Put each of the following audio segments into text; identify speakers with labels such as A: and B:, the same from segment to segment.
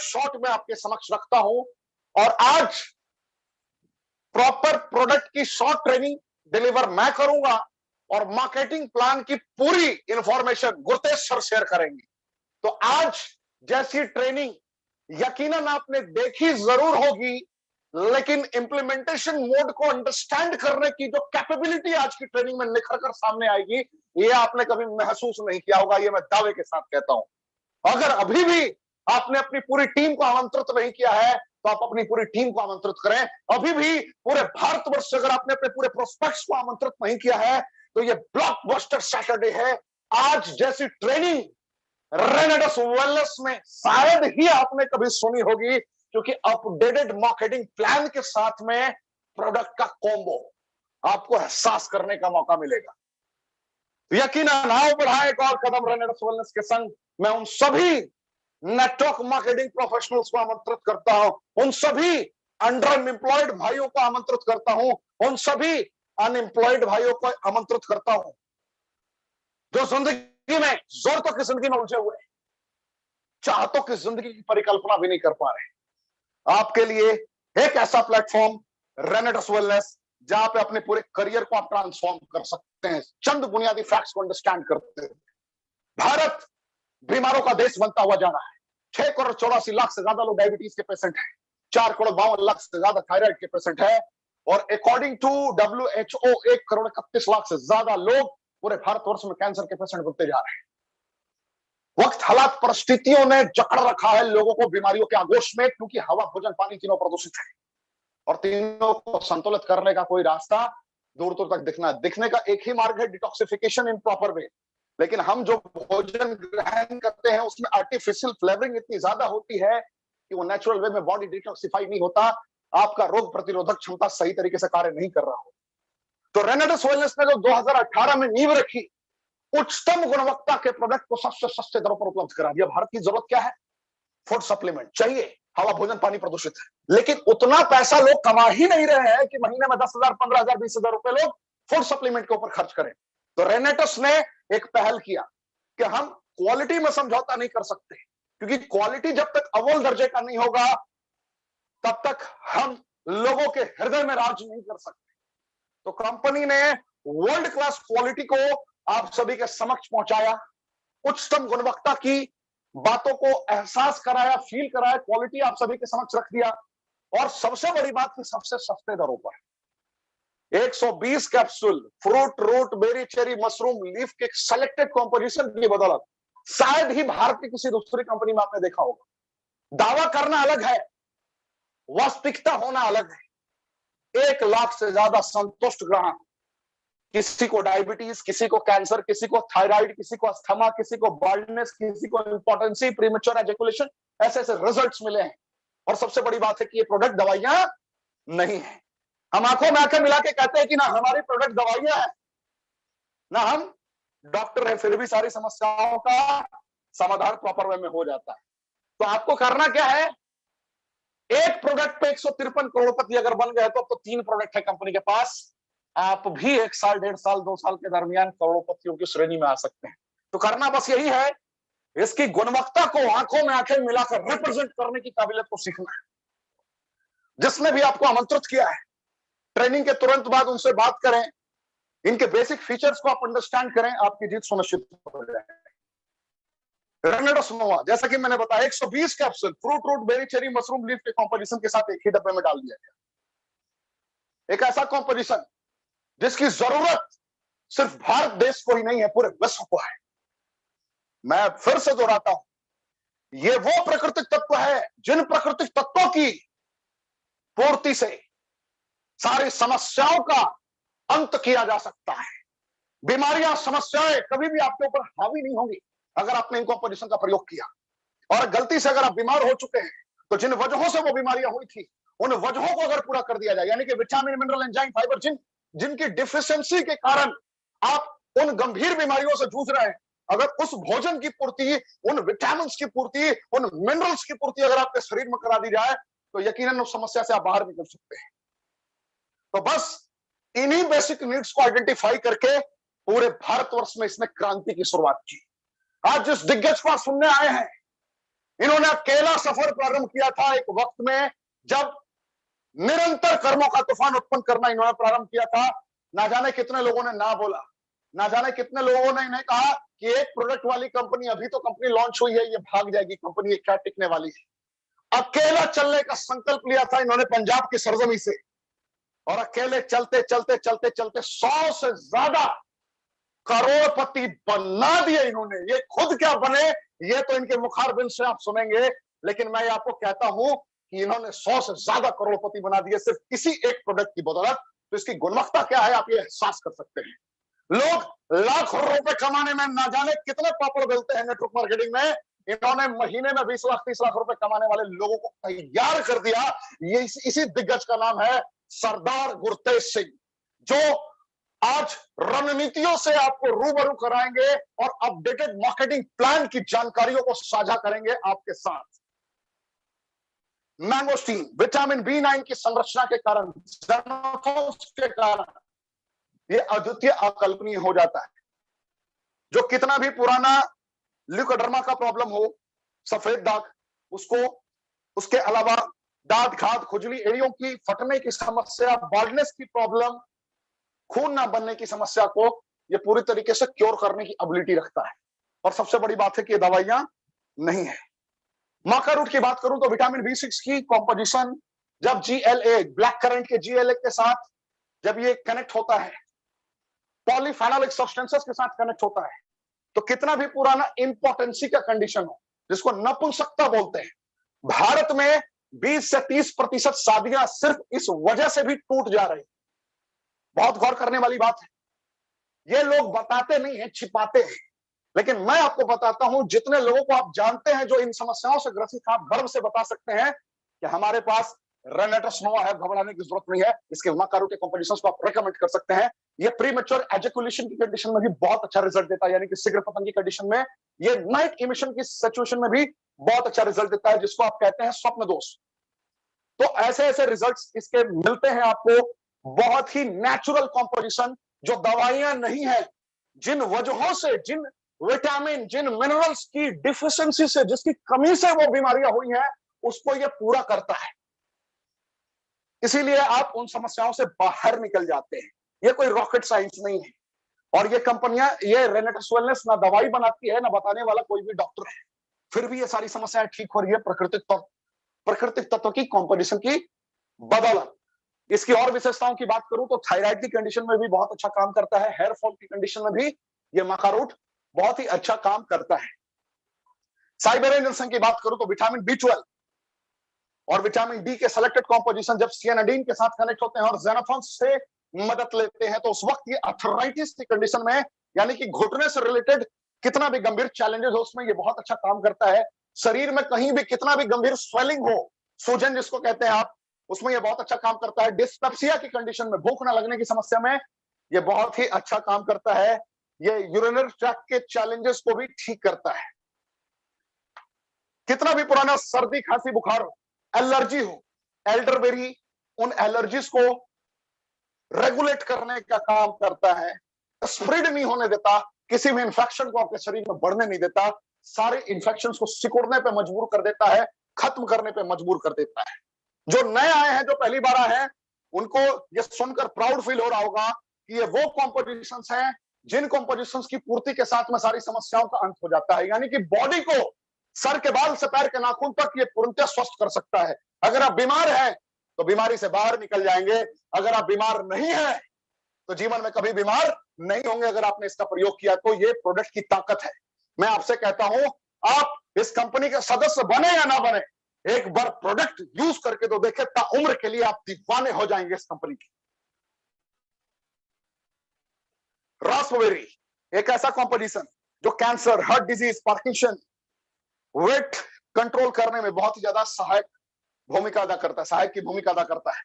A: Short में आपके समक्ष रखता हूं और आज प्रॉपर प्रोडक्ट की शॉर्ट ट्रेनिंग डिलीवर मैं करूंगा और मार्केटिंग प्लान की पूरी इंफॉर्मेशन गुरतेज सर शेयर करेंगे। तो आज जैसी ट्रेनिंग यकीनन आपने देखी जरूर होगी, लेकिन इंप्लीमेंटेशन मोड को अंडरस्टैंड करने की जो कैपेबिलिटी आज की ट्रेनिंग में निखर कर सामने आएगी, ये आपने कभी महसूस नहीं किया होगा। ये मैं दावे के साथ कहता हूं। अगर अभी भी आपने अपनी पूरी टीम को आमंत्रित नहीं किया है तो आप अपनी पूरी टीम को आमंत्रित करें। अभी भी पूरे भारतवर्ष से अगर आपने अपने पूरे प्रोस्पेक्ट्स को आमंत्रित नहीं किया है तो ये ब्लॉकबस्टर सैटरडे है। आज जैसी ट्रेनिंग रेनेडस वेलनेस में शायद ही आपने कभी सुनी होगी, क्योंकि अपडेटेड मार्केटिंग प्लान के साथ में प्रोडक्ट का कॉम्बो आपको एहसास करने का मौका मिलेगा। यकीनन आओ बढ़ाएं एक और कदम रेनेडस वेलनेस के संग। मैं उन सभी नेटवर्क मार्केटिंग प्रोफेशनल्स को आमंत्रित करता हूं, उन सभी अंडर एम्प्लॉयड भाइयों को आमंत्रित करता हूं, उन सभी अनएम्प्लॉयड भाइयों को आमंत्रित करता हूं जो जिंदगी में जरूरतों की जिंदगी में उलझे हुए, चाहतों की जिंदगी की परिकल्पना भी नहीं कर पा रहे। आपके लिए एक ऐसा प्लेटफॉर्म रेनेडस वेलनेस जहां पे अपने पूरे करियर को आप ट्रांसफॉर्म कर सकते हैं चंद बुनियादी फैक्ट्स को अंडरस्टैंड करते हुए। भारत बीमारों का देश बनता हुआ जा रहा है। 6 करोड़ 84 लाख से ज्यादा लोग डायबिटीज के पेशेंट हैं, 4 करोड़ 52 लाख से ज्यादा थायराइड के पेशेंट है और according to WHO 1 crore 31 lakh से ज्यादा लोग पूरे भारतवर्ष में कैंसर के पेशेंट बनते जा रहे हैं। वक्त, हालात, परिस्थितियों ने जकड़ रखा है लोगों को बीमारियों के आगोश में, क्योंकि हवा, भोजन, पानी तीनों प्रदूषित है और तीनों को संतुलित करने का कोई रास्ता दूर दूर तक दिखने का एक ही मार्ग है, डिटॉक्सिफिकेशन इन प्रॉपर वे। लेकिन हम जो भोजन ग्रहण करते हैं उसमें आर्टिफिशियल फ्लेवरिंग इतनी ज्यादा होती है कि वो नेचुरल वे में बॉडी डिटॉक्सिफाई नहीं होता, आपका रोग प्रतिरोधक क्षमता सही तरीके से कार्य नहीं कर रहा हो। तो रेनेडस वेलनेस ने जो 2018 में नींव रखी, उच्चतम गुणवत्ता के प्रोडक्ट को सबसे सस्ते दरों पर उपलब्ध करा दिया। भारत की जरूरत क्या है? फूड सप्लीमेंट चाहिए, हवा, भोजन, पानी प्रदूषित है, लेकिन उतना पैसा लोग कमा ही नहीं रहे हैं कि महीने में 10,000, 15,000, 20,000 रुपए लोग फूड सप्लीमेंट के ऊपर खर्च करें। तो रेनेडस ने एक पहल किया कि हम क्वालिटी में समझौता नहीं कर सकते, क्योंकि क्वालिटी जब तक अव्वल दर्जे का नहीं होगा तब तक हम लोगों के हृदय में राज नहीं कर सकते। तो कंपनी ने वर्ल्ड क्लास क्वालिटी को आप सभी के समक्ष पहुंचाया, उच्चतम गुणवत्ता की बातों को एहसास कराया, फील कराया, क्वालिटी आप सभी के समक्ष रख दिया और सबसे बड़ी बात कि सबसे सस्ते दरों पर 120 capsule fruit, root, berry, cherry, mushroom, leaf के सेलेक्टेड कॉम्पोजिशन की बदौलत शायद ही भारत की किसी दूसरी कंपनी में आपने देखा होगा। दावा करना अलग है, वास्तविकता होना अलग है। 1 लाख से ज्यादा संतुष्ट ग्राहक, किसी को डायबिटीज, किसी को कैंसर, किसी को थायराइड, किसी को अस्थमा, किसी को बाल्डनेस, किसी को इंपॉर्टेंसी, प्रीमेच्योर एजैकुलेशन, ऐसे ऐसे रिजल्ट्स मिले हैं। और सबसे बड़ी बात है कि ये प्रोडक्ट दवाइयां नहीं है। हम आंखों में आंखें मिला के कहते हैं कि ना हमारी प्रोडक्ट दवाइयां है, ना हम डॉक्टर है, फिर भी सारी समस्याओं का समाधान प्रॉपर वे में हो जाता है। तो आपको करना क्या है? एक प्रोडक्ट पे 153 करोड़पति अगर बन गए तो अब तो 3 प्रोडक्ट है कंपनी के पास, आप भी 1 साल, 1.5 साल, 2 साल के दरमियान करोड़पतियों की श्रेणी में आ सकते हैं। तो करना बस यही है, इसकी गुणवत्ता को आंखों में आंखें मिलाकर रिप्रेजेंट करने की काबिलियत को सीखना है। जिसने भी आपको आमंत्रित किया है, ट्रेनिंग के तुरंत बाद उनसे बात करें, इनके बेसिक फीचर्स को आप अंडरस्टैंड करें, आपकी जीत सुनिश्चित हो जाएगी। रेनेडस नोवा, जैसा कि मैंने बताया, 120 capsule fruit, root, berry, cherry, mushroom, leaf के कॉम्पोजिशन के साथ एक ही डब्बे में डाल दिया गया। एक ऐसा कॉम्पोजिशन जिसकी जरूरत सिर्फ भारत देश को ही नहीं है, पूरे विश्व को है। मैं फिर से दोहराता हूं, ये वो प्राकृतिक तत्व है जिन प्राकृतिक तत्वों की पूर्ति से सारी समस्याओं का अंत किया जा सकता है। बीमारियां, समस्याएं कभी भी आपके ऊपर हावी नहीं होंगी अगर आपने इन कॉम्पोजिशन का प्रयोग किया। और गलती से अगर आप बीमार हो चुके हैं तो जिन वजहों से वो बीमारियां हुई थी, उन वजहों को अगर पूरा कर दिया जाए, यानी कि विटामिन, मिनरल, एंजाइम, फाइबर, जिनकी डिफिशियंसी के कारण आप उन गंभीर बीमारियों से जूझ रहे हैं, अगर उस भोजन की पूर्ति, उन विटामिन की पूर्ति, उन मिनरल्स की पूर्ति अगर आपके शरीर में करा दी जाए तो यकीनन उस समस्या से आप बाहर निकल सकते हैं। तो बस इन्हीं बेसिक नीड्स को आइडेंटिफाई करके पूरे भारतवर्ष में इसने क्रांति की शुरुआत की। आज जिस दिग्गज को सुनने आए हैं, इन्होंने अकेला सफर प्रारंभ किया था एक वक्त में जब निरंतर कर्मों का तूफान उत्पन्न करना इन्होंने प्रारंभ किया था। ना जाने कितने लोगों ने ना बोला, ना जाने कितने लोगों ने इन्हें कहा कि एक प्रोडक्ट वाली कंपनी, अभी तो कंपनी लॉन्च हुई है, ये भाग जाएगी कंपनी, ये क्या टिकने वाली है। अकेला चलने का संकल्प लिया था इन्होंने पंजाब की सरजमी से, और अकेले चलते चलते चलते चलते 100 से ज्यादा करोड़पति बना दिए इन्होंने। ये खुद क्या बने ये तो इनके मुखारबिंद से आप सुनेंगे, लेकिन मैं आपको कहता हूं कि इन्होंने 100 से ज्यादा करोड़पति बना दिए सिर्फ इसी एक प्रोडक्ट की बदौलत। तो इसकी गुणवत्ता क्या है आप ये एहसास कर सकते हैं। लोग लाखों रुपए कमाने में ना जाने कितने पापड़ बेलते हैं नेटवर्क मार्केटिंग में, इन्होंने महीने में 20 लाख 30 लाख रुपए कमाने वाले लोगों को तैयार कर दिया। ये इसी दिग्गज का नाम है सरदार गुरतेज सिंह, जो आज रणनीतियों से आपको रूबरू कराएंगे और अपडेटेड मार्केटिंग प्लान की जानकारियों को साझा करेंगे आपके साथ। मैंगोस्टीन विटामिन B9 की संरचना के कारण, के कारण ये अद्वितीय अकल्पनीय हो जाता है। जो कितना भी पुराना ल्यूकोडर्मा का प्रॉब्लम हो, सफेद दाग, उसको, उसके अलावा दांत घात, खुजली, एड़ियों की फटने की समस्या, बाल्डनेस की प्रॉब्लम, खून ना बनने की समस्या को ये पूरी तरीके से क्योर करने की एबिलिटी रखता है। और सबसे बड़ी बात है कि ये दवाइयां नहीं है। माका रूट की बात करूं तो विटामिन B6 की कॉम्पोजिशन जब GLA, ब्लैक करंट के GLA के साथ जब ये कनेक्ट होता है, पॉलीफेनोलिक सब्सटेंसेस के साथ कनेक्ट होता है, तो कितना भी पुराना इंपॉर्टेंसी का कंडीशन हो, जिसको नपुंसकता बोलते हैं, भारत में 20 से 30% शादियां सिर्फ इस वजह से भी टूट जा रही। बहुत गौर करने वाली बात है। ये लोग बताते नहीं है, छिपाते हैं, लेकिन मैं आपको बताता हूं, जितने लोगों को आप जानते हैं जो इन समस्याओं से ग्रसित, आप गर्व से बता सकते हैं कि हमारे पास रेनेटस नोवा है, घबराने की जरूरत नहीं है। इसके माका रूट के कॉम्पोजिशंस को आप रेकमेंड कर सकते हैं। ये प्रीमेच्योर एजैकुलेशन की कंडीशन में भी बहुत अच्छा रिजल्ट देता है, यानी कि शीघ्र पतन की कंडीशन में। ये नाइट इमिशन की सिचुएशन में भी बहुत अच्छा रिजल्ट देता है, जिसको आप कहते हैं स्वप्न दोष। तो ऐसे ऐसे रिजल्ट्स इसके मिलते हैं आपको, बहुत ही नेचुरल कॉम्पोजिशन, जो दवाइयां नहीं है, जिन वजहों से, जिन विटामिन, जिन मिनरल्स की डिफिशियंसी से, जिसकी कमी से वो बीमारियां हुई हैं, उसको ये पूरा करता है। इसीलिए आप उन समस्याओं से बाहर निकल जाते हैं। ये कोई रॉकेट साइंस नहीं है। और ये कंपनियां, ये रेनेटस वेलनेस ना दवाई बनाती है, ना बताने वाला कोई भी डॉक्टर है, फिर भी ये सारी समस्याएं ठीक हो रही है प्राकृतिक तत्व की कॉम्पोजिशन की बदौलत। इसकी और विशेषताओं की बात करूं तो थायराइड की कंडीशन में भी बहुत अच्छा काम करता है, हेयर फॉल की कंडीशन में भी ये माका रूट बहुत ही अच्छा काम करता है। साइबेरियन की बात करूं तो विटामिन B12 और विटामिन D के सेलेक्टेड कॉम्पोजिशन जब सियानाडीन के साथ कनेक्ट होते हैं और ज़ेनाथॉन से मदद लेते हैं, तो उस वक्त ये आर्थराइटिस की कंडीशन में, यानी कि घुटने से रिलेटेड कितना भी गंभीर चैलेंजेस हो, उसमें ये बहुत अच्छा काम करता है। शरीर में कहीं भी कितना भी गंभीर स्वेलिंग हो, सूजन जिसको कहते हैं आप, उसमें ये बहुत अच्छा काम करता है। डिस्पेप्सिया की कंडीशन में, भूख ना लगने की समस्या में ये बहुत ही अच्छा काम करता है। ये यूरिनरी ट्रैक्ट के चैलेंजेस को भी ठीक करता है। कितना भी पुराना सर्दी, खांसी, बुखार हो, एलर्जी हो, एल्डरबेरी उन एलर्जीज को रेगुलेट करने का काम करता है, स्प्रेड नहीं होने देता, किसी भी इंफेक्शन को आपके शरीर में बढ़ने नहीं देता, सारे इंफेक्शंस को सिकुड़ने पे मजबूर कर देता है, खत्म करने पे मजबूर कर देता है। जो नए आए हैं, जो पहली बार आए हैं, उनको ये सुनकर प्राउड फील हो रहा होगा कि ये वो कॉम्पोजिशंस हैं जिन कॉम्पोजिशंस की पूर्ति के साथ में सारी समस्याओं का अंत हो जाता है। यानी कि बॉडी को सर के बाल से पैर के नाखून तक ये पूर्णतः स्वस्थ कर सकता है। अगर आप बीमार हैं तो बीमारी से बाहर निकल जाएंगे, अगर आप बीमार नहीं हैं तो जीवन में कभी बीमार नहीं होंगे। अगर आपने इसका प्रयोग किया तो ये प्रोडक्ट की ताकत है। मैं आपसे कहता हूं, आप इस कंपनी के सदस्य बने या ना बने, एक बार प्रोडक्ट यूज करके तो देखे, ताउम्र के लिए आप दीवाने हो जाएंगे इस कंपनी की। रास्पबेरी एक ऐसा कॉम्पोजिशन जो cancer, heart disease, Parkinson, weight control करने में बहुत ही ज्यादा सहायक भूमिका अदा करता है, सहायक की भूमिका अदा करता है।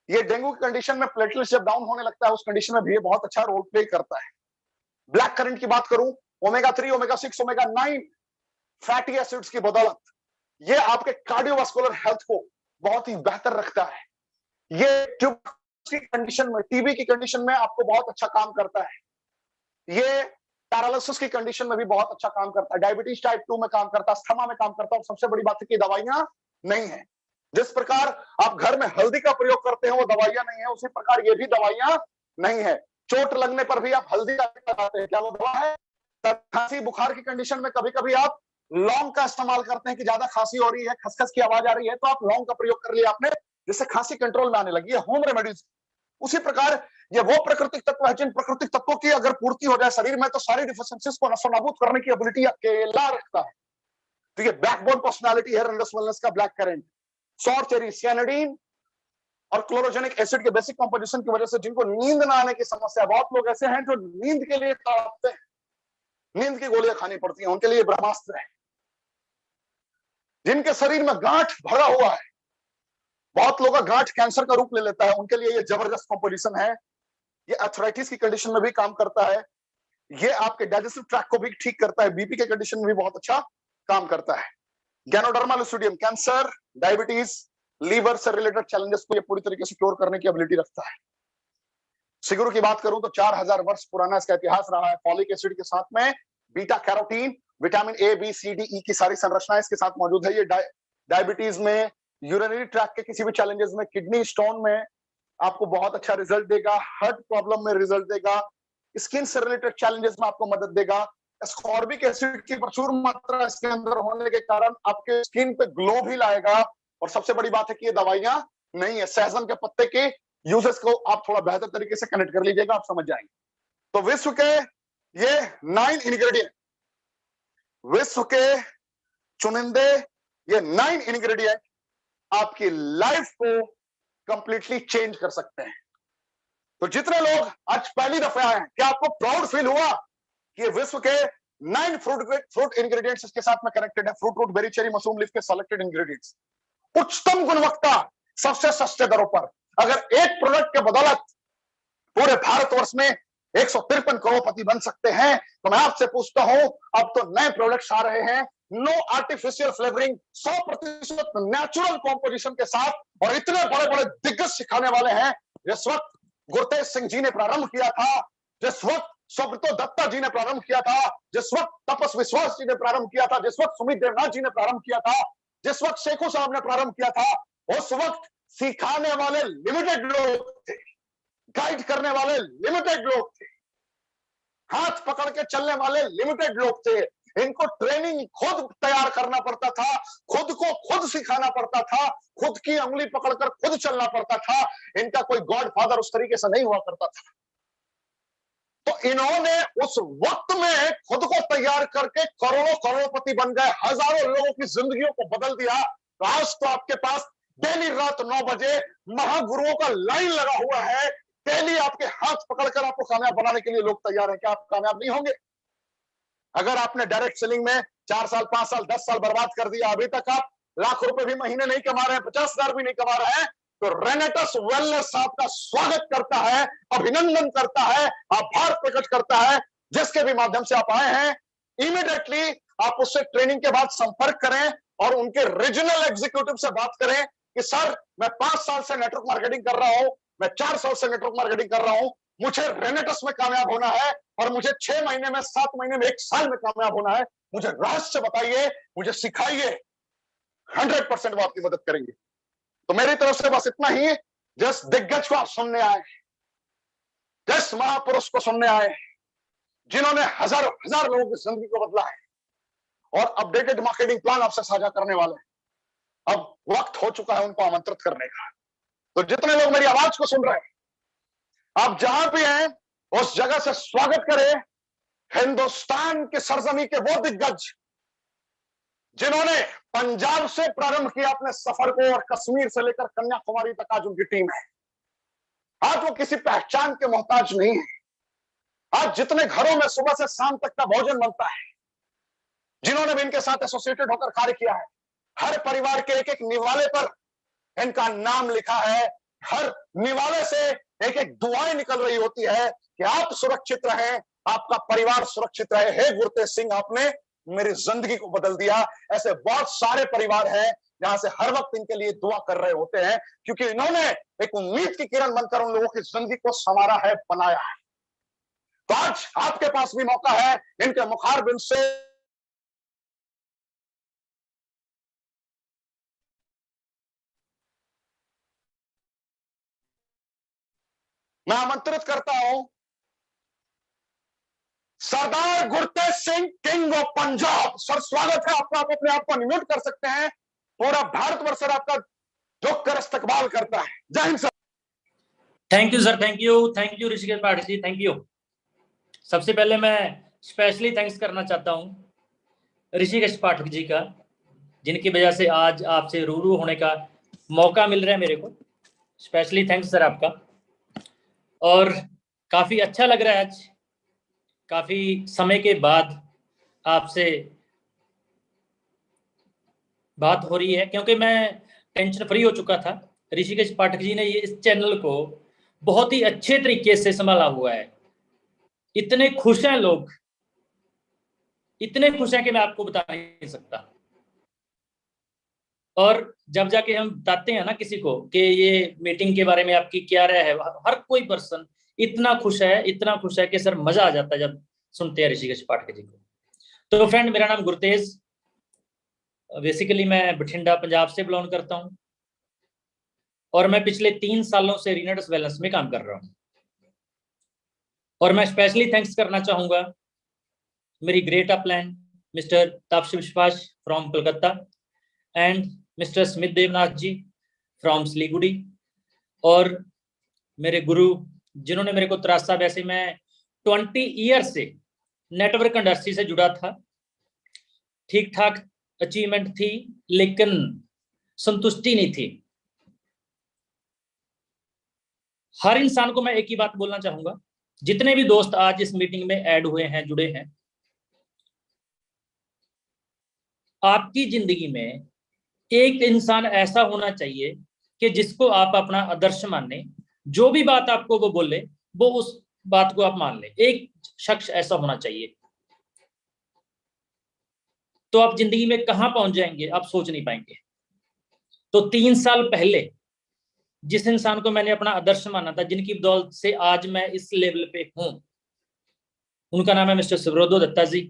A: ये डेंगू की कंडीशन में प्लेटलेट्स जब डाउन होने लगता है, उस कंडीशन में भी ये बहुत अच्छा रोल प्ले करता है। ब्लैक करंट की बात करूं, omega 3, omega 6, omega 9 fatty acids की बदौलत ये आपके कार्डियोवास्कुलर हेल्थ को बहुत ही बेहतर रखता है। ये ट्यूबरकुलोसिस की कंडीशन में, टीबी की कंडीशन में आपको बहुत अच्छा काम करता है। ये पैरालिसिस की कंडीशन में भी बहुत अच्छा काम करता है, डायबिटीज टाइप 2 में काम करता है, अस्थमा में काम करता है, और सबसे बड़ी बात है कि दवाइयां नहीं है। जिस प्रकार आप घर में हल्दी का प्रयोग करते हैं वो दवाइयां नहीं है, उसी प्रकार ये भी दवाइयां नहीं है। चोट लगने पर भी आप हल्दी का लगाते हैं, क्या वो दवा है? खांसी बुखार की कंडीशन में कभी कभी आप लौंग का इस्तेमाल करते हैं कि ज्यादा खांसी हो रही है, खसखस की आवाज आ रही है, तो आप लौंग का प्रयोग कर लिया आपने, जिससे खांसी कंट्रोल में आने लगी है, होम रेमेडीज। उसी प्रकार ये वो प्राकृतिक तत्व है जिन प्राकृतिक तत्वों की अगर पूर्ति हो जाए शरीर में तो सारी डिफिशिएंसीज को नष्ट करने की एबिलिटी अकेला रखता है। तो ये बैकबोन पर्सनालिटी है रनरस वेलनेस का ब्लैक करेंट। सौर चेरी, सियानिडीन और क्लोरोजेनिक एसिड के बेसिक कंपोजिशन की वजह से जिनको नींद ना आने की समस्या, बहुत लोग ऐसे हैं जो नींद के लिए तड़पते हैं, नींद की गोलियां खानी पड़ती हैं, उनके लिए ब्रह्मास्त्र है। जिनके शरीर में गांठ भरा हुआ है, बहुत लोगों का गांठ कैंसर का रूप ले लेता है, उनके लिए ये जबरदस्त कंपोजिशन है। ये अर्थराइटिस की कंडीशन में भी काम करता है, ये आपके डाइजेस्टिव ट्रैक्ट को भी ठीक करता है, बीपी के कंडीशन में भी बहुत अच्छा काम करता है। गैनोडर्मा लुसिडियम कैंसर, डायबिटीज, लीवर से रिलेटेड चैलेंजेस को ये पूरी तरीके से क्योर करने की एबिलिटी रखता है। सिगुरु की बात करूं तो 4000 वर्ष पुराना इसका इतिहास रहा है। फॉलिक एसिड के साथ में beta carotene, vitamin A B C D E की सारी संरचनाएं इसके साथ मौजूद है। ये डायबिटीज में, यूरिनरी ट्रैक्ट के किसी भी चैलेंजेस में, किडनी स्टोन में आपको बहुत अच्छा रिजल्ट देगा, हार्ट प्रॉब्लम में रिजल्ट देगा, स्किन से रिलेटेड चैलेंजेस में आपको मदद देगा। एस्कॉर्बिक एसिड की प्रचुर मात्रा इसके अंदर होने के कारण आपके स्किन पे ग्लो भी लाएगा। और सबसे बड़ी बात है कि ये दवाइयां नहीं है, सहजन के पत्ते के यूजेस को आप थोड़ा बेहतर तरीके से कनेक्ट कर लीजिएगा, आप समझ जाएंगे। तो विश्व के ये 9 इंग्रेडिएंट, विश्व के चुनिंदे ये 9 इंग्रेडिएंट आपकी लाइफ को कंप्लीटली चेंज कर सकते हैं। तो जितने लोग आज पहली दफा आए हैं, क्या आपको प्राउड फील हुआ कि विश्व के 9 फ्रूट इंग्रेडिएंट्स इसके साथ में कनेक्टेड है? Fruit, berry, cherry, mushroom leaf के सेलेक्टेड इंग्रेडिएंट्स, उच्चतम गुणवत्ता, सबसे सस्ते दरों पर। अगर एक प्रोडक्ट के बदौलत पूरे भारतवर्ष में 153 करोड़पति बन सकते हैं, तो मैं आपसे पूछता हूं, अब तो नए प्रोडक्ट्स आ रहे हैं, no artificial flavouring, 100% natural composition के साथ, और इतने बड़े बड़े दिग्गज सिखाने वाले हैं। जिस वक्त गुरतेज सिंह जी ने प्रारंभ किया था, जिस वक्त सुब्रतो दत्ता जी ने प्रारंभ किया था, जिस वक्त तपस विश्वास जी ने प्रारंभ किया था, जिस वक्त सुमित देवनाथ जी ने प्रारंभ किया था, जिस वक्त शेखू साहब ने प्रारंभ किया था, उस वक्त सिखाने वाले लिमिटेड लोग थे, गाइड करने वाले लिमिटेड लोग थे, हाथ पकड़ के चलने वाले लिमिटेड लोग थे। इनको ट्रेनिंग खुद तैयार करना पड़ता था, खुद को खुद सिखाना पड़ता था, खुद की उंगली पकड़कर खुद चलना पड़ता था। इनका कोई गॉड फादर उस तरीके से नहीं हुआ करता था। तो इन्होंने उस वक्त में खुद को तैयार करके करोड़ों करोड़पति बन गए, हजारों लोगों की जिंदगियों को बदल दिया। तो आज तो आपके पास डेली रात 9 बजे महागुरुओं का लाइन लगा हुआ है, डेली आपके हाथ पकड़कर आपको कामयाब बनाने के लिए लोग तैयार हैं। क्या आप कामयाब नहीं होंगे? अगर आपने डायरेक्ट सेलिंग में 4 साल, 5 साल, 10 साल बर्बाद कर दिया, अभी तक आप लाख रुपए भी महीने नहीं कमा रहे हैं, 50,000 भी नहीं कमा रहे हैं, तो रेनेटस वेलनेस आपका स्वागत करता है, अभिनंदन करता है, आभार प्रकट करता है। जिसके भी माध्यम से आप आए हैं, इमीडिएटली आप उससे ट्रेनिंग के बाद संपर्क करें और उनके रीजनल एग्जीक्यूटिव से बात करें कि सर मैं 5 साल से नेटवर्क मार्केटिंग कर रहा हूं, मैं 4 साल से नेटवर्क मार्केटिंग कर रहा हूं, मुझे रेनेटस में कामयाब होना है और मुझे 6 महीने में, 7 महीने में, 1 साल में कामयाब होना है। मुझे रहस्य बताइए, मुझे सिखाइए, 100% वो आपकी मदद करेंगे। तो मेरी तरफ से बस इतना ही। जिस दिग्गज को आप सुनने आए, जिस महापुरुष को सुनने आए, जिन्होंने हजार हजार लोगों की जिंदगी को बदला है और अपडेटेड मार्केटिंग प्लान आपसे साझा करने वाले हैं, अब वक्त हो चुका है उनको आमंत्रित करने का। तो जितने लोग मेरी आवाज को सुन रहे हैं, आप जहां भी हैं उस जगह से स्वागत करें हिंदुस्तान की सरजमी के वो दिग्गज जिन्होंने पंजाब से प्रारंभ किया अपने सफर को और कश्मीर से लेकर कन्याकुमारी तक आज उनकी टीम है। आज वो किसी पहचान के मोहताज नहीं है। आज जितने घरों में सुबह से शाम तक का भोजन बनता है, जिन्होंने भी इनके साथ एसोसिएटेड होकर कार्य किया है, हर परिवार के एक एक निवाले पर इनका नाम लिखा है। हर निवाले से एक एक दुआएं निकल रही होती है कि आप सुरक्षित रहें, आपका परिवार सुरक्षित रहे। हे गुरतेज सिंह, आपने मेरी जिंदगी को बदल दिया। ऐसे बहुत सारे परिवार हैं जहां से हर वक्त इनके लिए दुआ कर रहे होते हैं, क्योंकि इन्होंने एक उम्मीद की किरण बनकर उन लोगों की जिंदगी को संवारा है, बनाया है। तो आज आपके पास भी मौका है इनके मुखारबिन से मैं आमंत्रित करता हूं Sardar Gurtej Singh, king of Punjab. Sir स्वागत है आपका, आप अपने आप को अनम्यूट कर सकते हैं। पूरा भारतवर्ष सर आपका झुक कर इस्तकबाल करता है। Jai Hind sir.
B: Thank you sir, thank you Rishikesh Pathak ji, thank you. सबसे पहले मैं स्पेशली थैंक्स करना चाहता हूं ऋषिकेश पाठक जी का, जिनकी वजह से आज आपसे रूबरू होने का मौका मिल रहा है मेरे को। स्पेशली थैंक्स सर आपका। और काफी अच्छा लग रहा है, आज काफी समय के बाद आपसे बात हो रही है, क्योंकि मैं टेंशन फ्री हो चुका था। ऋषिकेश पाठक जी ने ये इस चैनल को बहुत ही अच्छे तरीके से संभाला हुआ है। इतने खुश हैं लोग, इतने खुश हैं कि मैं आपको बता नहीं सकता। और जब जाके हम बताते हैं ना किसी को कि ये मीटिंग के बारे में आपकी क्या राय है, हर कोई पर्सन इतना खुश है कि सर मजा आ जाता है जब सुनते हैं ऋषिकेश पाठक जी को। तो फ्रेंड, मेरा नाम गुरतेज, बेसिकली मैं बठिंडा पंजाब से बिलोंग करता हूं और मैं पिछले 3 सालों से रीनट्स वेलनेस में काम कर रहा हूं। और मैं स्पेशली थैंक्स करना चाहूंगा मेरी great upline mister Tapasi Biswas from Kolkata and mister Smit Debnath ji from Siliguri, और मेरे गुरु जिन्होंने मेरे को तरासा। वैसे मैं 20 ईयर से नेटवर्क इंडस्ट्री से जुड़ा था, ठीक ठाक अचीवमेंट थी, लेकिन संतुष्टि नहीं थी। हर इंसान को मैं एक ही बात बोलना चाहूंगा, जितने भी दोस्त आज इस मीटिंग में ऐड हुए हैं, जुड़े हैं, आपकी जिंदगी में एक इंसान ऐसा होना चाहिए कि जिसको आप अपना आदर्श माने। जो भी बात आपको वो बोले, वो उस बात को आप मान ले। एक शख्स ऐसा होना चाहिए, तो आप जिंदगी में कहां पहुंच जाएंगे आप सोच नहीं पाएंगे। तो 3 साल पहले जिस इंसान को मैंने अपना आदर्श माना था, जिनकी बदौलत से आज मैं इस लेवल पे हूं, उनका नाम है मिस्टर सुब्रतो दत्ता जी।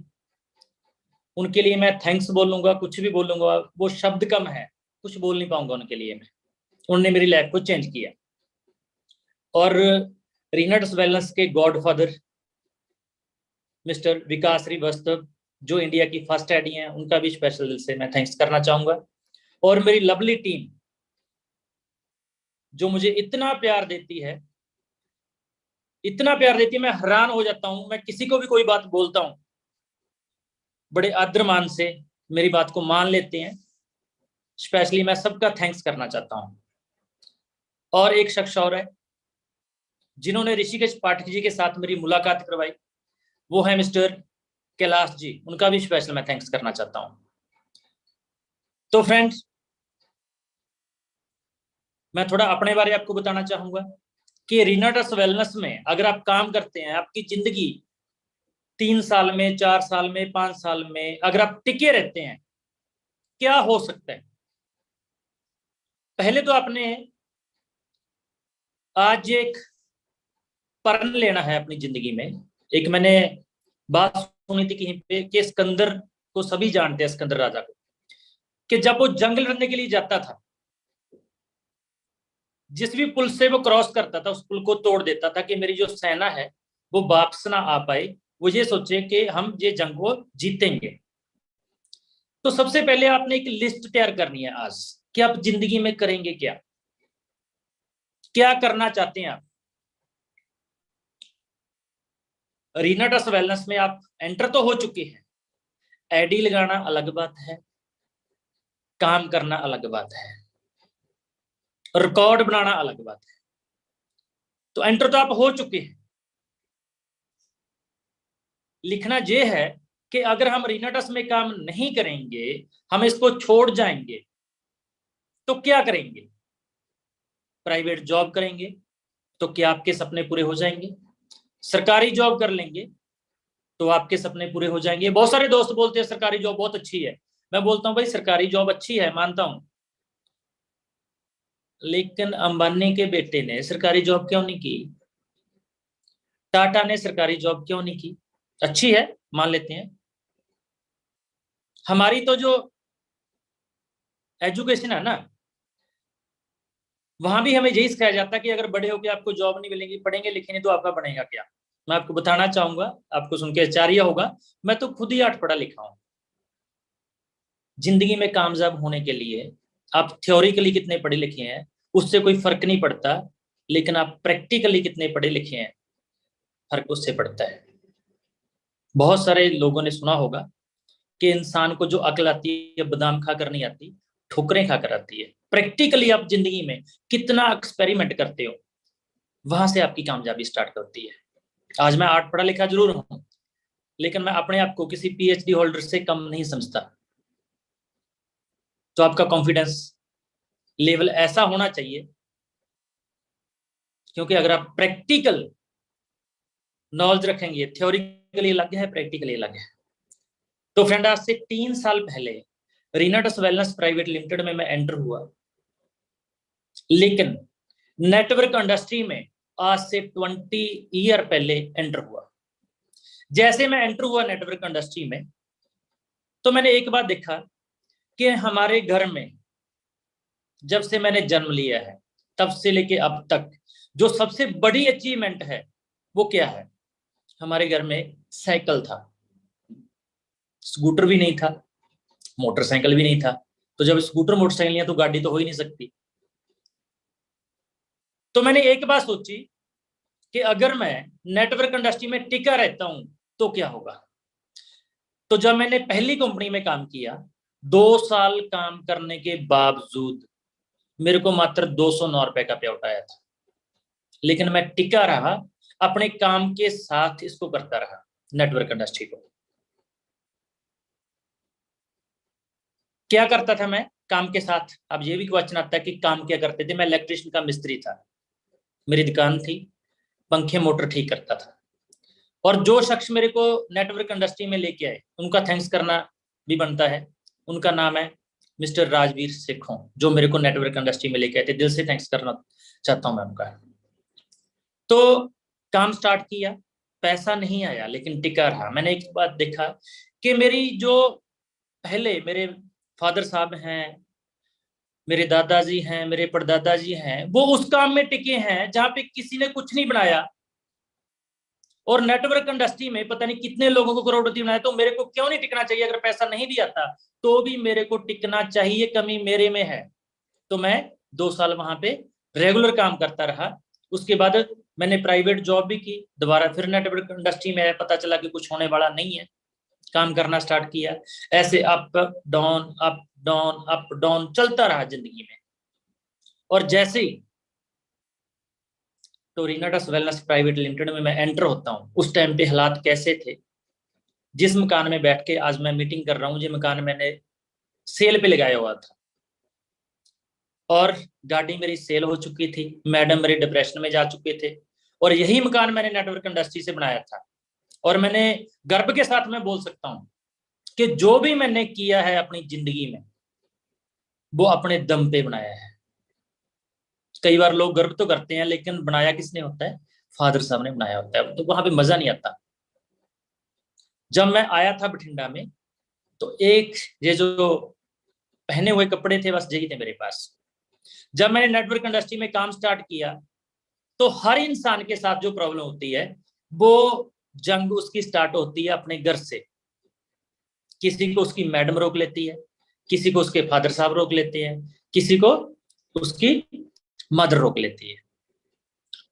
B: उनके लिए मैं थैंक्स बोलूंगा, कुछ भी बोलूंगा वो शब्द कम है, कुछ बोल नहीं पाऊंगा उनके लिए मैं। उन्होंने मेरी लाइफ को चेंज किया। और रीनट्स वेलनेस के गॉडफादर मिस्टर विकास श्रीवास्तव, जो इंडिया की फर्स्ट एडी हैं, उनका भी स्पेशल दिल से मैं थैंक्स करना चाहूंगा। और मेरी लवली टीम जो मुझे इतना प्यार देती है, मैं हैरान हो जाता हूं। मैं किसी को भी कोई बात बोलता हूं, बड़े आदर मान से मेरी बात को मान लेते हैं। स्पेशली मैं सबका थैंक्स करना चाहता हूं। और एक शख्स और है जिन्होंने ऋषिकेश पाठक जी के साथ मेरी मुलाकात करवाई, वो है मिस्टर कैलाश जी। उनका भी स्पेशल मैं थैंक्स करना चाहता हूं। तो फ्रेंड्स, मैं थोड़ा अपने बारे में आपको बताना चाहूंगा कि रीनट्स वेलनेस में अगर आप काम करते हैं, आपकी जिंदगी 3 साल में, 4 साल में, 5 साल में अगर आप टिके रहते हैं, क्या हो सकता है। पहले तो आपने आज एक प्रण लेना है अपनी जिंदगी में। एक मैंने बात सुनी थी कहीं पे कि सिकंदर को सभी जानते हैं, सिकंदर राजा को, कि जब वो जंग लड़ने के लिए जाता था, जिस भी पुल से वो क्रॉस करता था उस पुल को तोड़ देता था कि मेरी जो सेना है वो वापस ना आ पाए, वो ये सोचे कि हम ये जंग को जीतेंगे। तो सबसे पहले आपने एक लिस्ट तैयार करनी है आज कि आप जिंदगी में करेंगे क्या, क्या करना चाहते हैं आप। रीनट्स वेलनेस में आप एंटर तो हो चुके हैं, एडी लगाना अलग बात है, काम करना अलग बात है, रिकॉर्ड बनाना अलग बात है। तो एंटर तो आप हो चुके हैं। लिखना यह है कि अगर हम रीनट्स में काम नहीं करेंगे, हम इसको छोड़ जाएंगे, तो क्या करेंगे। प्राइवेट जॉब करेंगे तो क्या आपके सपने पूरे हो जाएंगे। सरकारी जॉब कर लेंगे तो आपके सपने पूरे हो जाएंगे। बहुत सारे दोस्त बोलते हैं सरकारी जॉब बहुत अच्छी है। मैं बोलता हूं भाई, सरकारी जॉब अच्छी है, मानता हूं, लेकिन अंबानी के बेटे ने सरकारी जॉब क्यों नहीं की। टाटा ने सरकारी जॉब क्यों नहीं की? अच्छी है, मान लेते हैं। हमारी तो जो एजुकेशन है ना, वहां भी हमें यही सिखाया जाता है कि अगर बड़े होकर आपको जॉब नहीं मिलेगी, पढ़ेंगे लिखेंगे तो आपका बनेगा क्या? मैं आपको बताना चाहूंगा, आपको सुन के आश्चर्य होगा, मैं तो खुद ही 8 पढ़ा लिखा हूं। जिंदगी में कामयाब होने के लिए आप थ्योरिकली कितने पढ़े लिखे हैं उससे कोई फर्क नहीं पड़ता, लेकिन आप प्रैक्टिकली कितने पढ़े लिखे हैं फर्क उससे पड़ता है। बहुत सारे लोगों ने सुना होगा कि इंसान को जो अकल आती है बादाम खाकर नहीं आती, ठोकरें खाकर आती है। प्रैक्टिकली आप जिंदगी में कितना एक्सपेरिमेंट करते हो, वहां से आपकी कामयाबी स्टार्ट होती है। आज मैं 8 पढ़ा लिखा जरूर हूं, लेकिन मैं अपने आप को किसी पीएचडी होल्डर से कम नहीं समझता। तो आपका कॉन्फिडेंस लेवल ऐसा होना चाहिए, क्योंकि अगर आप प्रैक्टिकल नॉलेज रखेंगे, थ्योरिकली अलग है, प्रैक्टिकली अलग है। तो फ्रेंड, आज से 3 साल पहले रीनाटस वेलनेस प्राइवेट लिमिटेड में मैं एंटर हुआ, लेकिन नेटवर्क इंडस्ट्री में आज से 20 ईयर पहले एंटर हुआ। जैसे मैं एंटर हुआ नेटवर्क इंडस्ट्री में, तो मैंने एक बात देखा कि हमारे घर में जब से मैंने जन्म लिया है तब से लेके अब तक जो सबसे बड़ी अचीवमेंट है वो क्या है? हमारे घर में साइकिल था, स्कूटर भी नहीं था, मोटरसाइकिल भी नहीं था। तो जब स्कूटर मोटरसाइकिल नहीं है तो गाड़ी तो हो ही नहीं सकती। तो मैंने एक बात सोची कि अगर मैं नेटवर्क इंडस्ट्री में टिका रहता हूं तो क्या होगा। तो जब मैंने पहली कंपनी में काम किया, 2 साल काम करने के बावजूद मेरे को मात्र 209 रुपए का पे आउट आया था, लेकिन मैं टिका रहा, अपने काम के साथ इसको करता रहा, नेटवर्क इंडस्ट्री को। क्या करता था मैं काम के साथ? अब ये भी क्वेश्चन आता है कि काम क्या करते थे। मैं इलेक्ट्रिशियन का मिस्त्री था, मेरी दुकान थी, पंखे मोटर ठीक करता था। और जो शख्स मेरे को नेटवर्क इंडस्ट्री में लेके आए उनका थैंक्स करना भी बनता है। उनका नाम है मिस्टर राजवीर सेखों, जो मेरे को नेटवर्क इंडस्ट्री में लेके आए थे। दिल से थैंक्स करना चाहता हूं मैं उनका। तो काम स्टार्ट किया, पैसा नहीं आया लेकिन टिका रहा। मैंने एक बात देखा कि मेरी जो पहले मेरे फादर साहब हैं, मेरे दादाजी हैं, मेरे परदादाजी हैं, वो उस काम में टिके हैं जहां पे किसी ने कुछ नहीं बनाया। और नेटवर्क इंडस्ट्री में पता नहीं कितने लोगों को करोड़पति बनाया। तो मेरे को क्यों नहीं टिकना चाहिए? अगर पैसा नहीं भी आता तो भी मेरे को टिकना चाहिए, कमी मेरे में है। तो मैं 2 साल वहां पे रेगुलर काम करता रहा। उसके बाद मैंने प्राइवेट जॉब भी की, दोबारा फिर नेटवर्क इंडस्ट्री में पता चला कि कुछ होने वाला नहीं है, काम करना स्टार्ट किया। ऐसे up down up down up down चलता रहा जिंदगी में। और जैसे ही तो रीनाटस वेलनेस प्राइवेट लिमिटेड में मैं एंटर होता हूँ, उस टाइम पे हालात कैसे थे। जिस मकान में बैठ के आज मैं मीटिंग कर रहा हूँ, ये मकान मैंने सेल पे लगाया हुआ था, और गाड़ी मेरी सेल हो चुकी थी, मैडम मेरे डिप्रेशन में जा चुके थे, और यही मकान मैंने नेटवर्क इंडस्ट्री से बनाया था। और मैंने गर्व के साथ मैं बोल सकता हूँ कि जो भी मैंने किया है अपनी जिंदगी में वो अपने दम पे बनाया है। कई बार लोग गर्व तो करते हैं, लेकिन बनाया किसने होता है? फादर साहब ने बनाया होता है। तो वहां पे मजा नहीं आता। जब मैं आया था बठिंडा में, तो एक ये जो पहने हुए कपड़े थे बस यही थे मेरे पास। जब मैंने नेटवर्क इंडस्ट्री में काम स्टार्ट किया, तो हर इंसान के साथ जो प्रॉब्लम होती है वो जंग उसकी स्टार्ट होती है अपने घर से। किसी को उसकी मैडम रोक लेती है, किसी को उसके फादर साहब रोक लेते हैं, किसी को उसकी मदर रोक लेती है।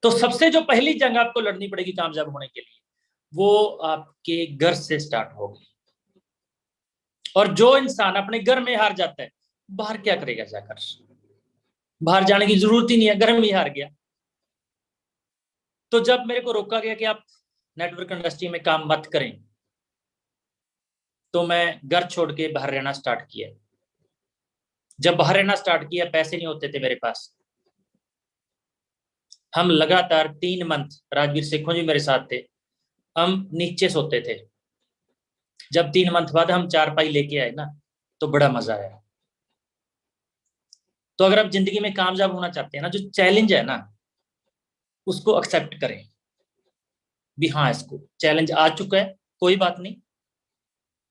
B: तो सबसे जो पहली जंग आपको लड़नी पड़ेगी कामयाब होने के लिए, वो आपके घर से स्टार्ट होगी। और जो इंसान अपने घर में हार जाता है, बाहर क्या करेगा जाकर? बाहर जाने की जरूरत ही नहीं है, घर में ही हार गया। तो जब मेरे को रोका गया कि आप नेटवर्क इंडस्ट्री में काम मत करें, तो मैं घर छोड़ के बाहर रहना स्टार्ट किया। जब बाहर रहना स्टार्ट किया, पैसे नहीं होते थे मेरे पास। हम लगातार 3 मंथ, राजवीर सेखों जी मेरे साथ थे, हम नीचे सोते थे। जब 3 मंथ बाद हम 4 पाई लेके आए ना, तो बड़ा मजा आया। तो अगर आप जिंदगी में कामयाब होना चाहते हैं ना, जो चैलेंज है ना उसको एक्सेप्ट करें। भी हाँ इसको चैलेंज आ चुका है, कोई बात नहीं,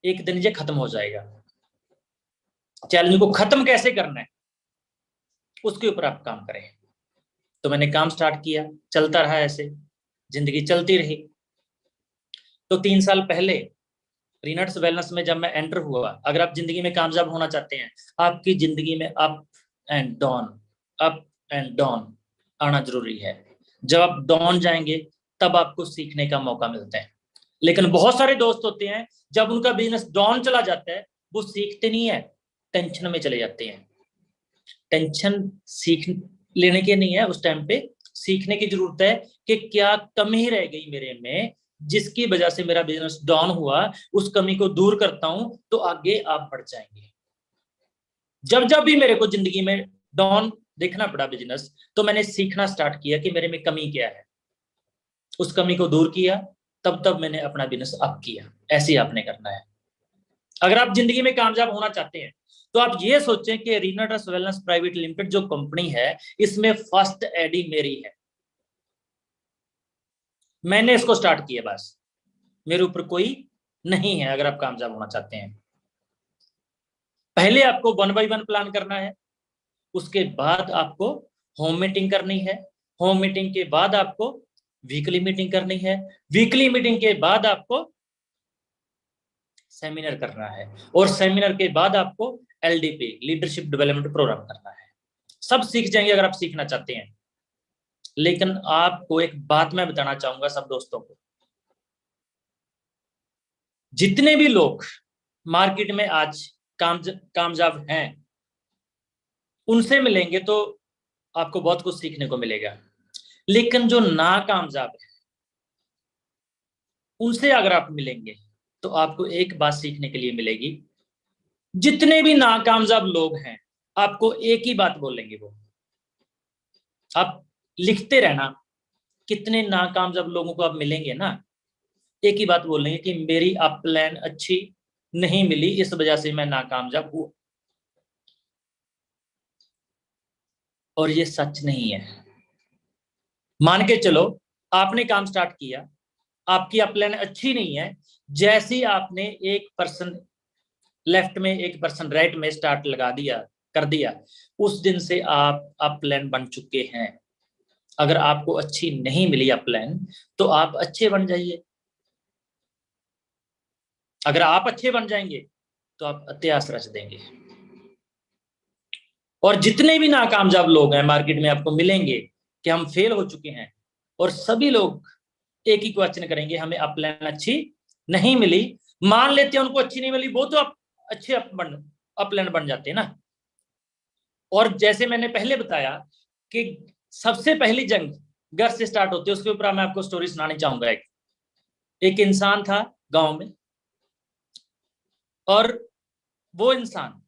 B: एक दिन ये खत्म हो जाएगा। चैलेंज को खत्म कैसे करना है उसके ऊपर आप काम करें। तो मैंने काम स्टार्ट किया, चलता रहा, ऐसे जिंदगी चलती रही। तो 3 साल पहले रीनट्स वेलनेस में जब मैं एंटर हुआ, अगर आप जिंदगी में कामयाब होना चाहते हैं, आपकी जिंदगी में up and down, up and down आना जरूरी है। जब आप डाउन जाएंगे तब आपको सीखने का मौका मिलता है। लेकिन बहुत सारे दोस्त होते हैं, जब उनका बिजनेस डाउन चला जाता है वो सीखते नहीं है, टेंशन में चले जाते हैं। टेंशन सीख लेने के नहीं है, उस टाइम पे सीखने की जरूरत है कि क्या कमी रह गई मेरे में जिसकी वजह से मेरा बिजनेस डाउन हुआ, उस कमी को दूर करता हूं तो आगे आप बढ़ जाएंगे। जब जब भी मेरे को जिंदगी में डाउन देखना पड़ा बिजनेस, तो मैंने सीखना स्टार्ट किया कि मेरे में कमी क्या है, उस कमी को दूर किया, तब तब मैंने अपना बिजनेस अप किया। ऐसे ही आपने करना है। अगर आप जिंदगी में कामयाब होना चाहते हैं तो आप ये सोचें कि Reena trust wellness private limited जो कंपनी है, इसमें फर्स्ट एडी मेरी है, मैंने इसको स्टार्ट किया, बस मेरे ऊपर कोई नहीं है। अगर आप कामयाब होना चाहते हैं, पहले आपको 1 by 1 प्लान करना है, उसके बाद आपको होम मीटिंग करनी है, होम मीटिंग के बाद आपको वीकली मीटिंग करनी है, वीकली मीटिंग के बाद आपको सेमिनार करना है, और सेमिनार के बाद आपको एलडीपी लीडरशिप डेवलपमेंट प्रोग्राम करना है। सब सीख जाएंगे अगर आप सीखना चाहते हैं। लेकिन आपको एक बात मैं बताना चाहूंगा सब दोस्तों को, जितने भी लोग मार्केट में आज कामयाब हैं, उनसे मिलेंगे तो आपको बहुत कुछ सीखने को मिलेगा। लेकिन जो नाकामयाब है उनसे अगर आप मिलेंगे तो आपको एक बात सीखने के लिए मिलेगी। जितने भी नाकामयाब लोग हैं आपको एक ही बात बोलेंगे, वो आप लिखते रहना, कितने नाकामयाब लोगों को आप मिलेंगे ना, एक ही बात बोलेंगे कि मेरी अप प्लान अच्छी नहीं मिली, इस वजह से मैं नाकामयाब हुआ। और ये सच नहीं है। मान के चलो आपने काम स्टार्ट किया, आपकी अप प्लान अच्छी नहीं है, जैसे ही आपने 1% लेफ्ट में 1% राइट में स्टार्ट लगा दिया, कर दिया, उस दिन से आप अप प्लान बन चुके हैं। अगर आपको अच्छी नहीं मिली अप प्लान तो आप अच्छे बन जाइए। अगर आप अच्छे बन जाएंगे तो आप इतिहास रच देंगे। और जितने भी नाकामयाब लोग हैं मार्केट में आपको मिलेंगे कि हम फेल हो चुके हैं, और सभी लोग एक ही क्वेश्चन करेंगे, हमें अप प्लान अच्छी नहीं मिली। मान लेते हैं उनको अच्छी नहीं मिली, वो तो आप अच्छे अप प्लान बन जाते हैं ना। और जैसे मैंने पहले बताया कि सबसे पहली जंग घर से स्टार्ट होती है, उसके ऊपर मैं आपको स्टोरी सुनानी चाहूंगा। एक इंसान था गांव में, और वो इंसान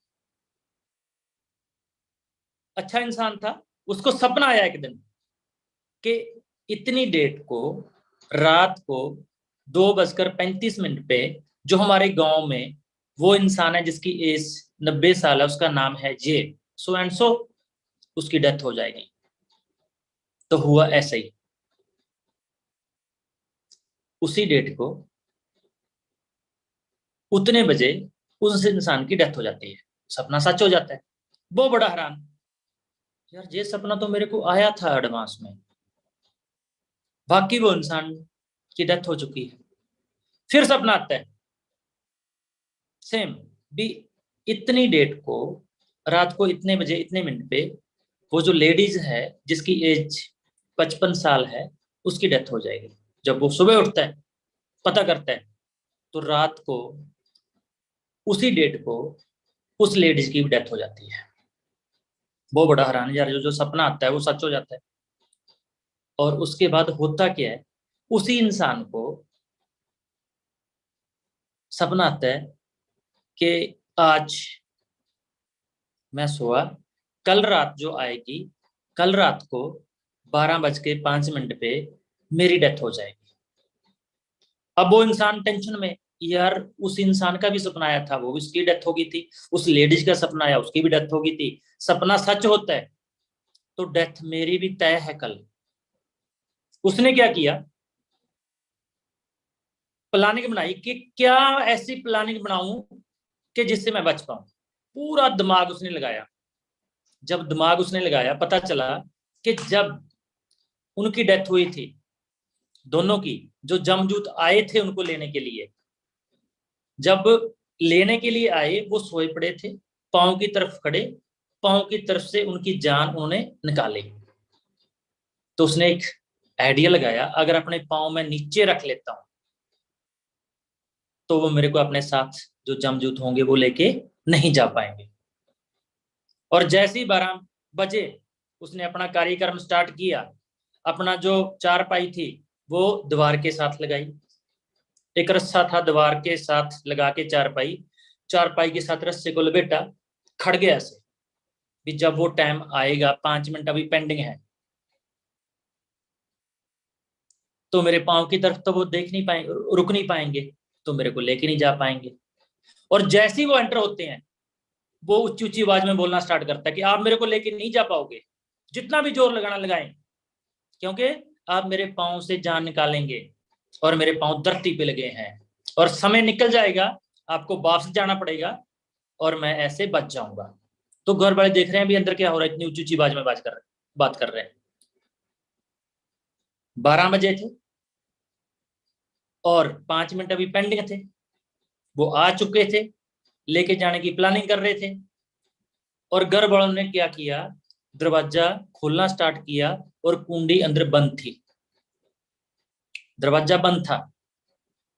B: अच्छा इंसान था। उसको सपना आया एक दिन कि इतनी डेट को रात को 2:35 पे जो हमारे गांव में वो इंसान है जिसकी एज 90 साल है, उसका नाम है जे सो एंड सो, उसकी डेथ हो जाएगी। तो हुआ ऐसा ही। उसी डेट को उतने बजे उस इंसान की डेथ हो जाती है, सपना सच हो जाता है। वो बड़ा हैरान, यार ये सपना तो मेरे को आया था एडवांस में, बाकी वो इंसान की डेथ हो चुकी है। फिर सपना आता है सेम भी, इतनी डेट को रात को इतने बजे इतने मिनट पे वो जो लेडीज है जिसकी एज 55 साल है, उसकी डेथ हो जाएगी। जब वो सुबह उठता है पता करता है तो रात को उसी डेट को उस लेडीज की भी डेथ हो जाती है। वो बड़ा हैरान, यार जो जो सपना आता है वो सच हो जाता है। और उसके बाद होता क्या है, उसी इंसान को सपना आता है कि आज मैं सोया, कल रात जो आएगी, कल रात को 12:05 पे मेरी डेथ हो जाएगी। अब वो इंसान टेंशन में, यार उस इंसान का भी सपना आया था, वो उसकी डेथ हो गई थी, उस लेडीज का सपना आया, उसकी भी डेथ हो गई थी। सपना सच होता है तो डेथ मेरी भी तय है कल। उसने क्या किया, प्लानिंग बनाई कि क्या ऐसी प्लानिंग बनाऊं कि जिससे मैं बच पाऊं। पूरा दिमाग उसने लगाया। जब दिमाग उसने लगाया, पता चला कि जब उनकी डेथ हुई थी दोनों की, जो जमदूत आए थे उनको लेने के लिए, जब लेने के लिए आए वो सोए पड़े थे, पांव की तरफ खड़े, पांव की तरफ से उनकी जान उन्होंने निकाली। तो उसने एक आइडिया लगाया, अगर अपने पांव में नीचे रख लेता हूं तो वो मेरे को अपने साथ जो जमदूत होंगे वो लेके नहीं जा पाएंगे। और जैसे ही 12 बजे उसने अपना कार्यक्रम स्टार्ट किया, अपना जो चारपाई थी वो दीवार के साथ लगाई, एक रस्सा था दीवार के साथ लगा के चारपाई के साथ रस्से को लपेटा, खड़ गया ऐसे कि जब वो टाइम आएगा, 5 मिनट अभी पेंडिंग है, तो मेरे पांव की तरफ तो वो देख नहीं पाएंगे, रुक नहीं पाएंगे, तो मेरे को लेके नहीं जा पाएंगे। और जैसे ही वो एंटर होते हैं, वो ऊंची ऊंची आवाज में बोलना स्टार्ट करता है कि आप मेरे को लेके नहीं जा पाओगे, जितना भी जोर लगाना लगाएं, क्योंकि आप मेरे पांव से जान निकालेंगे और मेरे पांव धरती पे लगे हैं और समय निकल जाएगा, आपको वापस जाना पड़ेगा और मैं ऐसे बच जाऊंगा। तो घर वाले देख रहे हैं भी अंदर क्या हो रहा है, इतनी ऊंची ऊंची आवाज में बात कर रहे हैं। 12 बजे थे और 5 मिनट अभी पेंडिंग थे, वो आ चुके थे, लेके जाने की प्लानिंग कर रहे थे। और घर वालों ने क्या किया, दरवाजा खोलना स्टार्ट किया और कुंडी अंदर बंद थी, दरवाजा बंद था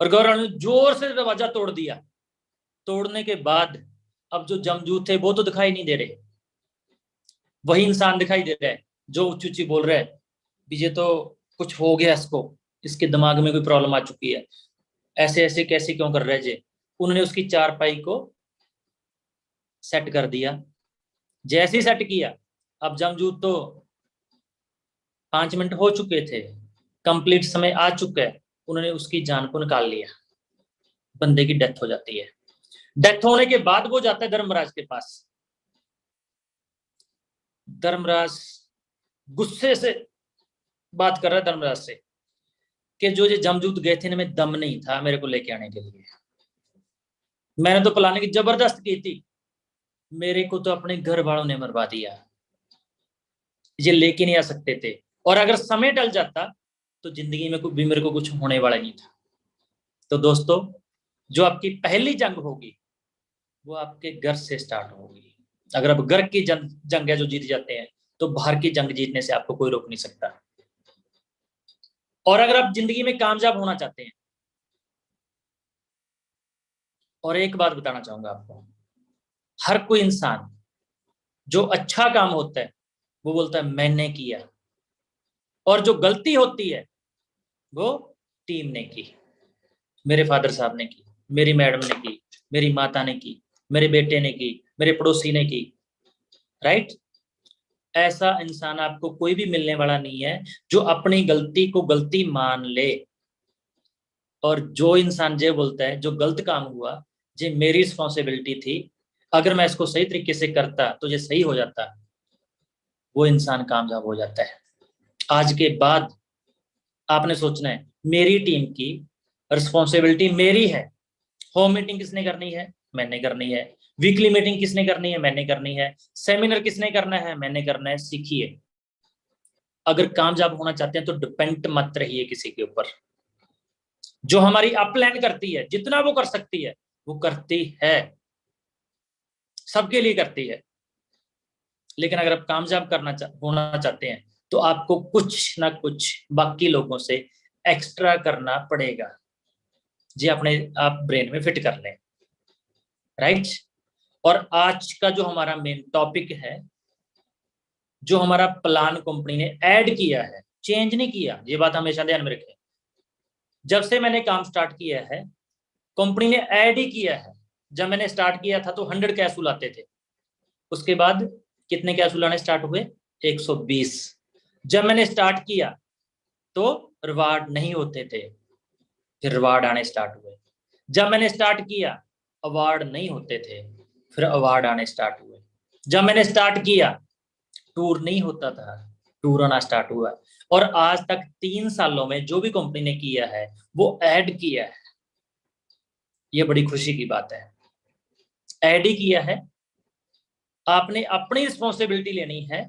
B: और घर वालों ने जोर से दरवाजा तोड़ दिया। तोड़ने के बाद अब जो जमदूत थे वो तो दिखाई नहीं दे रहे, वही इंसान दिखाई दे रहा है जो ऊंची ऊंची बोल रहा है ये तो कुछ हो गया, इसको, इसके दिमाग में कोई प्रॉब्लम आ चुकी है, ऐसे ऐसे कैसे क्यों कर रहे जे। उन्होंने उसकी चारपाई को सेट कर दिया। जैसे ही सेट किया, अब जमदूत तो 5 मिनट हो चुके थे, कंप्लीट समय आ चुका है, उन्होंने उसकी जान को निकाल लिया, बंदे की डेथ हो जाती है। डेथ होने के बाद वो जाता है धर्मराज के पास। धर्मराज गुस्से से बात कर रहा है धर्मराज से कि जो ये जमदूत गए थे इनमें दम नहीं था मेरे को लेके आने के लिए, मैंने तो प्लानिंग जबरदस्त की थी, मेरे को तो अपने घर वालों ने मरवा दिया, ये लेके नहीं आ सकते थे, और अगर समय टल जाता तो जिंदगी में भी मेरे को कुछ होने वाला नहीं था। तो दोस्तों, जो आपकी पहली जंग होगी वो आपके घर से स्टार्ट होगी। अगर आप घर की जंग है जो जीत जाते हैं, तो बाहर की जंग जीतने से आपको कोई रोक नहीं सकता। और अगर आप जिंदगी में कामयाब होना चाहते हैं, और एक बात बताना चाहूंगा आपको, हर कोई इंसान जो अच्छा काम होता है वो बोलता है मैंने किया, और जो गलती होती है वो टीम ने की, मेरे फादर साहब ने की, मेरी मैडम ने की, मेरी माता ने की, मेरे बेटे ने की, मेरे पड़ोसी ने की। राइट? ऐसा इंसान आपको कोई भी मिलने वाला नहीं है जो अपनी गलती को गलती मान ले। और जो इंसान ये बोलता है जो गलत काम हुआ ये मेरी रिस्पॉन्सिबिलिटी थी, अगर मैं इसको सही तरीके से करता तो ये सही हो जाता, वो इंसान कामयाब हो जाता है। आज के बाद आपने सोचना है मेरी टीम की रिस्पॉन्सिबिलिटी मेरी है। होम मीटिंग किसने करनी है? मैंने करनी है। वीकली मीटिंग किसने करनी है? मैंने करनी है। सेमिनार किसने करना है? मैंने करना है। सीखिए। अगर कामयाब होना चाहते हैं तो डिपेंड मत रहिए किसी के ऊपर। जो हमारी अपलाइन करती है, जितना वो कर सकती है वो करती है, सबके लिए करती है। लेकिन अगर आप कामयाब होना चाहते हैं तो आपको कुछ ना कुछ बाकी लोगों से एक्स्ट्रा करना पड़ेगा। जी, अपने आप ब्रेन में फिट कर लें। राइट? और आज का जो हमारा मेन टॉपिक है, जो हमारा प्लान कंपनी ने ऐड किया है, चेंज नहीं किया, ये बात हमेशा ध्यान में रखें। जब से मैंने काम स्टार्ट किया है कंपनी ने ऐड ही किया है। जब मैंने स्टार्ट किया था तो 100 कैसूल आते थे, उसके बाद कितने कैसूल आने स्टार्ट हुए? 120। जब मैंने स्टार्ट किया तो रिवार्ड नहीं होते थे, फिर रिवार्ड आने स्टार्ट हुए। जब मैंने स्टार्ट किया अवार्ड नहीं होते थे, फिर अवार्ड आने स्टार्ट हुए। जब मैंने स्टार्ट किया टूर नहीं होता था, टूर आना स्टार्ट हुआ। और आज तक 3 सालों में जो भी कंपनी ने किया है वो ऐड किया है। ये बड़ी खुशी की बात है। ऐड ही किया है, आपने अपनी रिस्पॉन्सिबिलिटी लेनी है,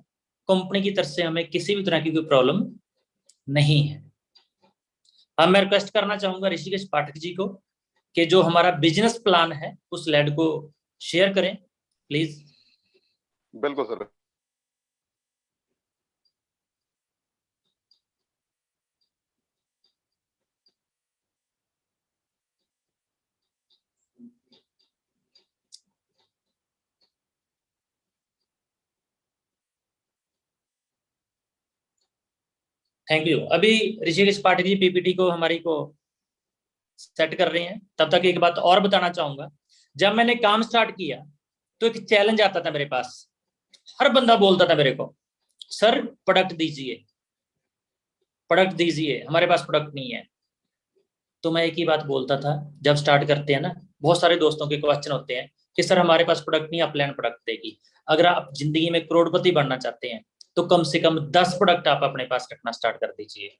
B: कंपनी की तरफ से हमें किसी भी तरह की कोई प्रॉब्लम नहीं है। अब मैं रिक्वेस्ट करना चाहूंगा ऋषिकेश पाठक जी को कि जो हमारा बिजनेस प्लान है उस स्लाइड को शेयर करें प्लीज।
A: बिल्कुल सर।
B: Thank you. अभी ऋषिकेश पाठक जी पीपीटी को हमारी को सेट कर रहे हैं, तब तक एक बात और बताना चाहूंगा। जब मैंने काम स्टार्ट किया तो एक चैलेंज आता था मेरे पास, हर बंदा बोलता था मेरे को, सर प्रोडक्ट दीजिए, प्रोडक्ट दीजिए, हमारे पास प्रोडक्ट नहीं है। तो मैं एक ही बात बोलता था, जब स्टार्ट करते हैं ना, बहुत सारे दोस्तों के क्वेश्चन होते हैं कि सर हमारे पास प्रोडक्ट नहीं, आप प्लान प्रोडक्ट देगी। अगर आप जिंदगी में करोड़पति बनना चाहते हैं तो कम से कम 10 प्रोडक्ट आप अपने पास रखना स्टार्ट कर दीजिए।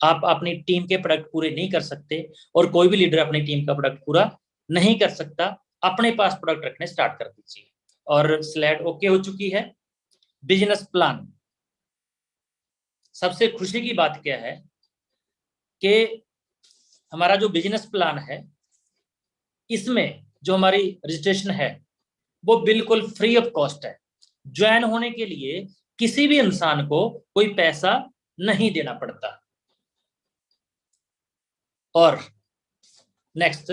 B: आप अपनी टीम के प्रोडक्ट पूरे नहीं कर सकते और कोई भी लीडर अपनी टीम का प्रोडक्ट पूरा नहीं कर सकता, अपने पास प्रोडक्ट रखने स्टार्ट कर दीजिए। और स्लाइड ओके हो चुकी है। बिजनेस प्लान, सबसे खुशी की बात क्या है कि हमारा जो बिजनेस प्लान है इसमें जो हमारी रजिस्ट्रेशन है वो बिल्कुल फ्री ऑफ कॉस्ट है। ज्वाइन होने के लिए किसी भी इंसान को कोई पैसा नहीं देना पड़ता। और नेक्स्ट,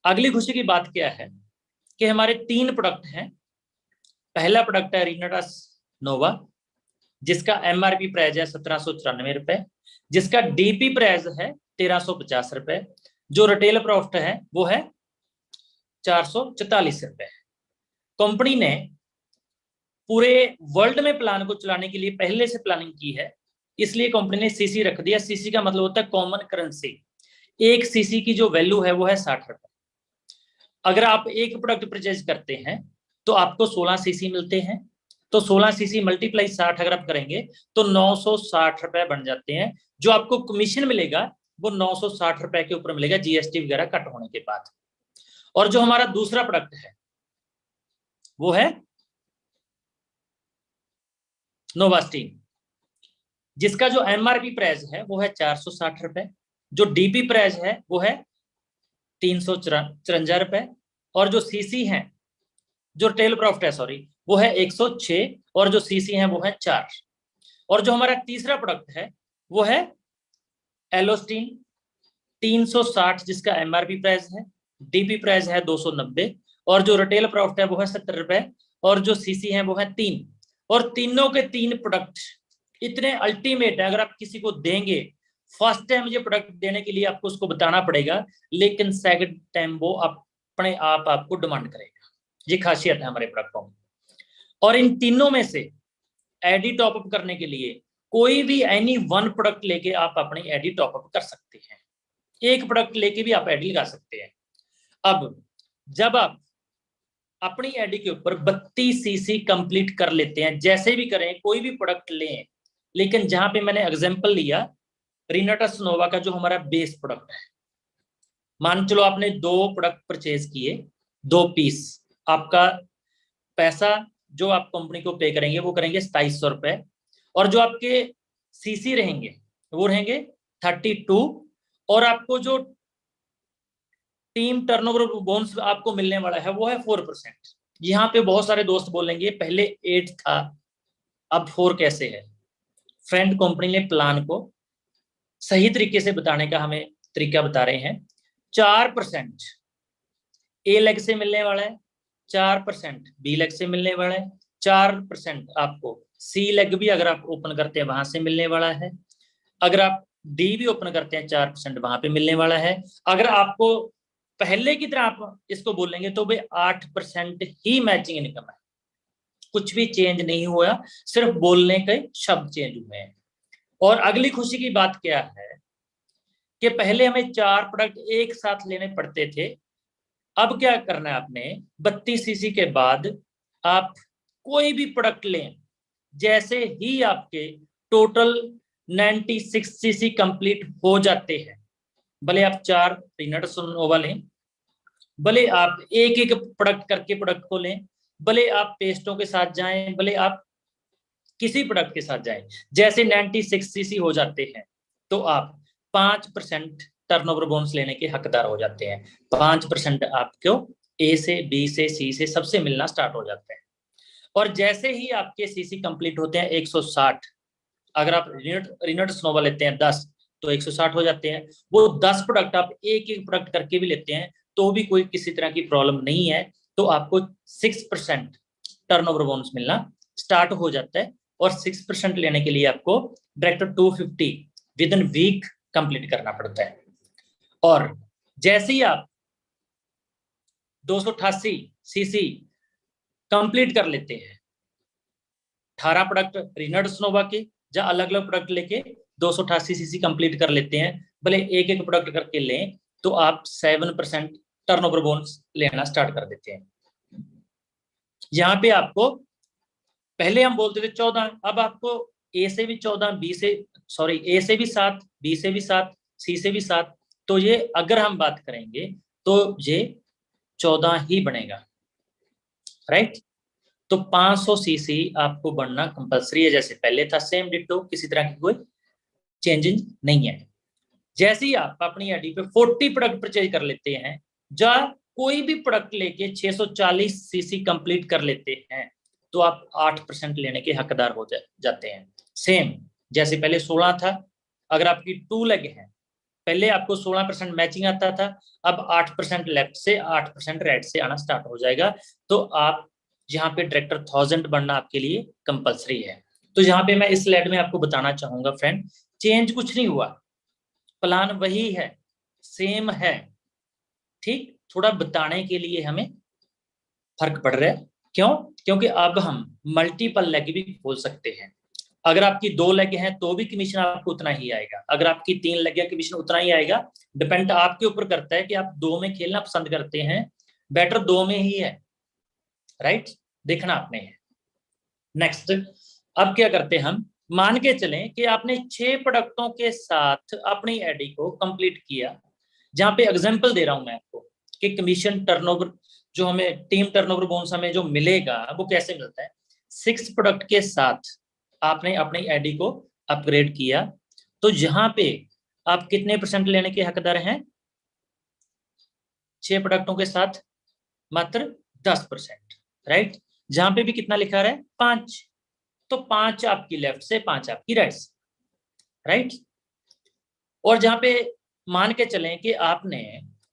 B: अगली खुशी की बात क्या है कि हमारे 3 प्रोडक्ट हैं। पहला प्रोडक्ट है रिनाटस नोवा, जिसका एमआरपी प्राइस है 1794 रुपए, जिसका डीपी प्राइस है 1350 रुपए, जो रिटेल प्रॉफिट है वो है 444 रुपए। कंपनी ने पूरे वर्ल्ड में प्लान को चलाने के लिए पहले से प्लानिंग की है, इसलिए कंपनी ने सीसी रख दिया। सीसी का मतलब होता है कॉमन करेंसी। एक सीसी की जो वैल्यू है वो है 60 रुपए। अगर आप एक प्रोडक्ट परचेज करते हैं तो आपको 16 सीसी मिलते हैं, तो 16 सीसी मल्टीप्लाई 60 अगर आप करेंगे तो 960 रुपए बन जाते हैं। जो आपको कमीशन मिलेगा वो 960 रुपए के ऊपर मिलेगा, जीएसटी वगैरह कट होने के बाद। और जो हमारा दूसरा प्रोडक्ट है वो है नोवास्टीन, जिसका जो एमआरपी प्राइस है वो है 460 रुपए, जो डीपी प्राइस है वो है 354 रुपए, और जो सीसी है, जो टेल प्रॉफिट है सॉरी, वो है 106, और जो सीसी है वो है 4। और जो हमारा तीसरा प्रोडक्ट है वो है एलोस्टीन 360, जिसका एमआरपी प्राइस है, डीपी प्राइस है 290, और जो रिटेल प्रॉफिट है वो है 70 रुपए, और जो सीसी है वो है 3। और तीनों के 3 प्रोडक्ट इतने अल्टीमेट है, अगर आप किसी को देंगे, फर्स्ट टाइम ये प्रोडक्ट देने के लिए आपको उसको बताना पड़ेगा, लेकिन सेकंड टाइम वो अपने आप आपको डिमांड करेगा। ये खासियत है हमारे प्रोडक्टों में। और इन तीनों में से एडी टॉपअप करने के लिए कोई भी एनी वन प्रोडक्ट लेके आप अपनी एडी टॉपअप कर सकते हैं। एक प्रोडक्ट लेके भी आप एडी लगा सकते हैं। अब जब आप अपनी एडी के ऊपर 32 सीसी कंप्लीट कर लेते हैं, जैसे भी करें कोई भी प्रोडक्ट लें, लेकिन जहां पे मैंने एग्जांपल लिया रिनाटस नोवा का जो हमारा बेस प्रोडक्ट है, मान चलो आपने 2 प्रोडक्ट परचेज किए, 2 पीस, आपका पैसा जो आप कंपनी को पे करेंगे वो करेंगे 2700 रुपए, और जो आपके सीसी रहेंगे वो रहेंगे 32, और आपको जो टीम टर्नओवर बोनस आपको मिलने वाला है वो है 4%। यहाँ पे बहुत सारे दोस्त बोलेंगे पहले 8 था अब 4 कैसे है। फ्रेंड, कंपनी ने प्लान को सही तरीके से बताने का हमें तरीका बता रहे हैं। 4% ए लेग से मिलने वाला है, 4% बी लेग से मिलने वाला है, 4% आपको सी लेग भी अगर आप ओपन करते हैं वहां से मिलने वाला है, अगर आप डी भी ओपन करते हैं 4% वहां पे मिलने वाला है। अगर आपको पहले की तरह आप इसको बोलेंगे तो भाई 8% ही मैचिंग इनकम है, कुछ भी चेंज नहीं हुआ, सिर्फ बोलने के शब्द चेंज हुए हैं। और अगली खुशी की बात क्या है कि पहले हमें 4 प्रोडक्ट एक साथ लेने पड़ते थे, अब क्या करना है आपने 32 सीसी के बाद आप कोई भी प्रोडक्ट लें, जैसे ही आपके टोटल 96 सीसी कंप्लीट हो जाते हैं, भले आप 4 रिनट नोवा लें, भले आप एक एक प्रोडक्ट करके प्रोडक्ट को लें, भले आप पेस्टों के साथ जाएं, भले आप किसी प्रोडक्ट के साथ जाएं, जैसे 96 सीसी हो जाते हैं तो आप 5% टर्नओवर बोनस लेने के हकदार हो जाते हैं। 5% आपको ए से, बी से, सी से सबसे मिलना स्टार्ट हो जाते हैं। और जैसे ही आपके सीसी कंप्लीट होते हैं 160, अगर आप रिनट स्नोबा लेते हैं 10 तो 160 हो जाते हैं। वो 10 प्रोडक्ट आप एक एक प्रोडक्ट करके भी लेते हैं तो भी कोई किसी तरह की प्रॉब्लम नहीं है, तो आपको 6% टर्नओवर बोनस मिलना स्टार्ट हो जाता है। और 6% लेने के लिए आपको direct 250 within week complete करना पड़ता है। और जैसे ही आप 288 सीसी कंप्लीट कर लेते हैं, 18 प्रोडक्ट रिनट स्नोवा के जहां अलग अलग प्रोडक्ट लेके 288 सीसी कंप्लीट कर लेते हैं, भले एक एक प्रोडक्ट करके लें, तो आप 7% टर्नओवर बोनस लेना स्टार्ट कर देते हैं। यहाँ पे आपको पहले हम बोलते थे 14, अब आपको ए से भी 14, बी से ए से भी 7, बी से भी 7, सी से भी 7, तो ये अगर हम बात करेंगे तो ये 14 ही बनेगा, राइट। तो 500 सीसी आपको बढ़ना कंपलसरी है, जैसे पहले था सेम डिट्टो, किसी तरह की कोई चेंजिंग नहीं है। जैसे ही आप अपनी आईडी पे 40 प्रोडक्ट परचेज कर लेते हैं, या कोई भी प्रोडक्ट लेके 640 सीसी कंप्लीट कर लेते हैं, तो आप 8% लेने के हकदार हो जाते हैं। सेम जैसे पहले 16 था, अगर आपकी 2 लेग है, पहले आपको 16% मैचिंग आता था, अब 8% लेफ्ट से 8% राइट से आना स्टार्ट हो जाएगा। तो आप यहाँ पे डायरेक्टर 1000 बनना आपके लिए कंपलसरी है। तो यहाँ पे मैं इस स्लाइड में आपको बताना चाहूंगा फ्रेंड, चेंज कुछ नहीं हुआ, प्लान वही है, सेम है, ठीक। थोड़ा बताने के लिए हमें फर्क पड़ रहा है, क्यों? क्योंकि अब हम मल्टीपल लेग भी खोल सकते हैं। अगर आपकी 2 लेग हैं तो भी कमीशन आपको उतना ही आएगा, अगर आपकी 3 लेग है कमीशन उतना ही आएगा। डिपेंड आपके ऊपर करता है कि आप 2 में खेलना पसंद करते हैं, बेटर 2 में ही है, राइट, देखना आपने है। नेक्स्ट, अब क्या करते हैं हम, मान के चलें कि आपने 6 प्रोडक्टों के साथ अपनी एडी को कंप्लीट किया। जहां पे एग्जांपल दे रहा हूं मैं आपको कि कमीशन टर्नओवर जो हमें टीम टर्नओवर बोनस हमें जो मिलेगा वो कैसे मिलता है। 6 प्रोडक्ट के साथ आपने अपनी एडी को अपग्रेड किया, तो यहाँ पे आप कितने परसेंट लेने के हकदार हैं? 6 प्रोडक्टों के साथ मात्र 10%, राइट। जहां पे भी कितना लिखा रहा है? 5, तो 5 आपकी लेफ्ट से, 5 आपकी राइट से, राइट। और जहां पे मान के चलें कि आपने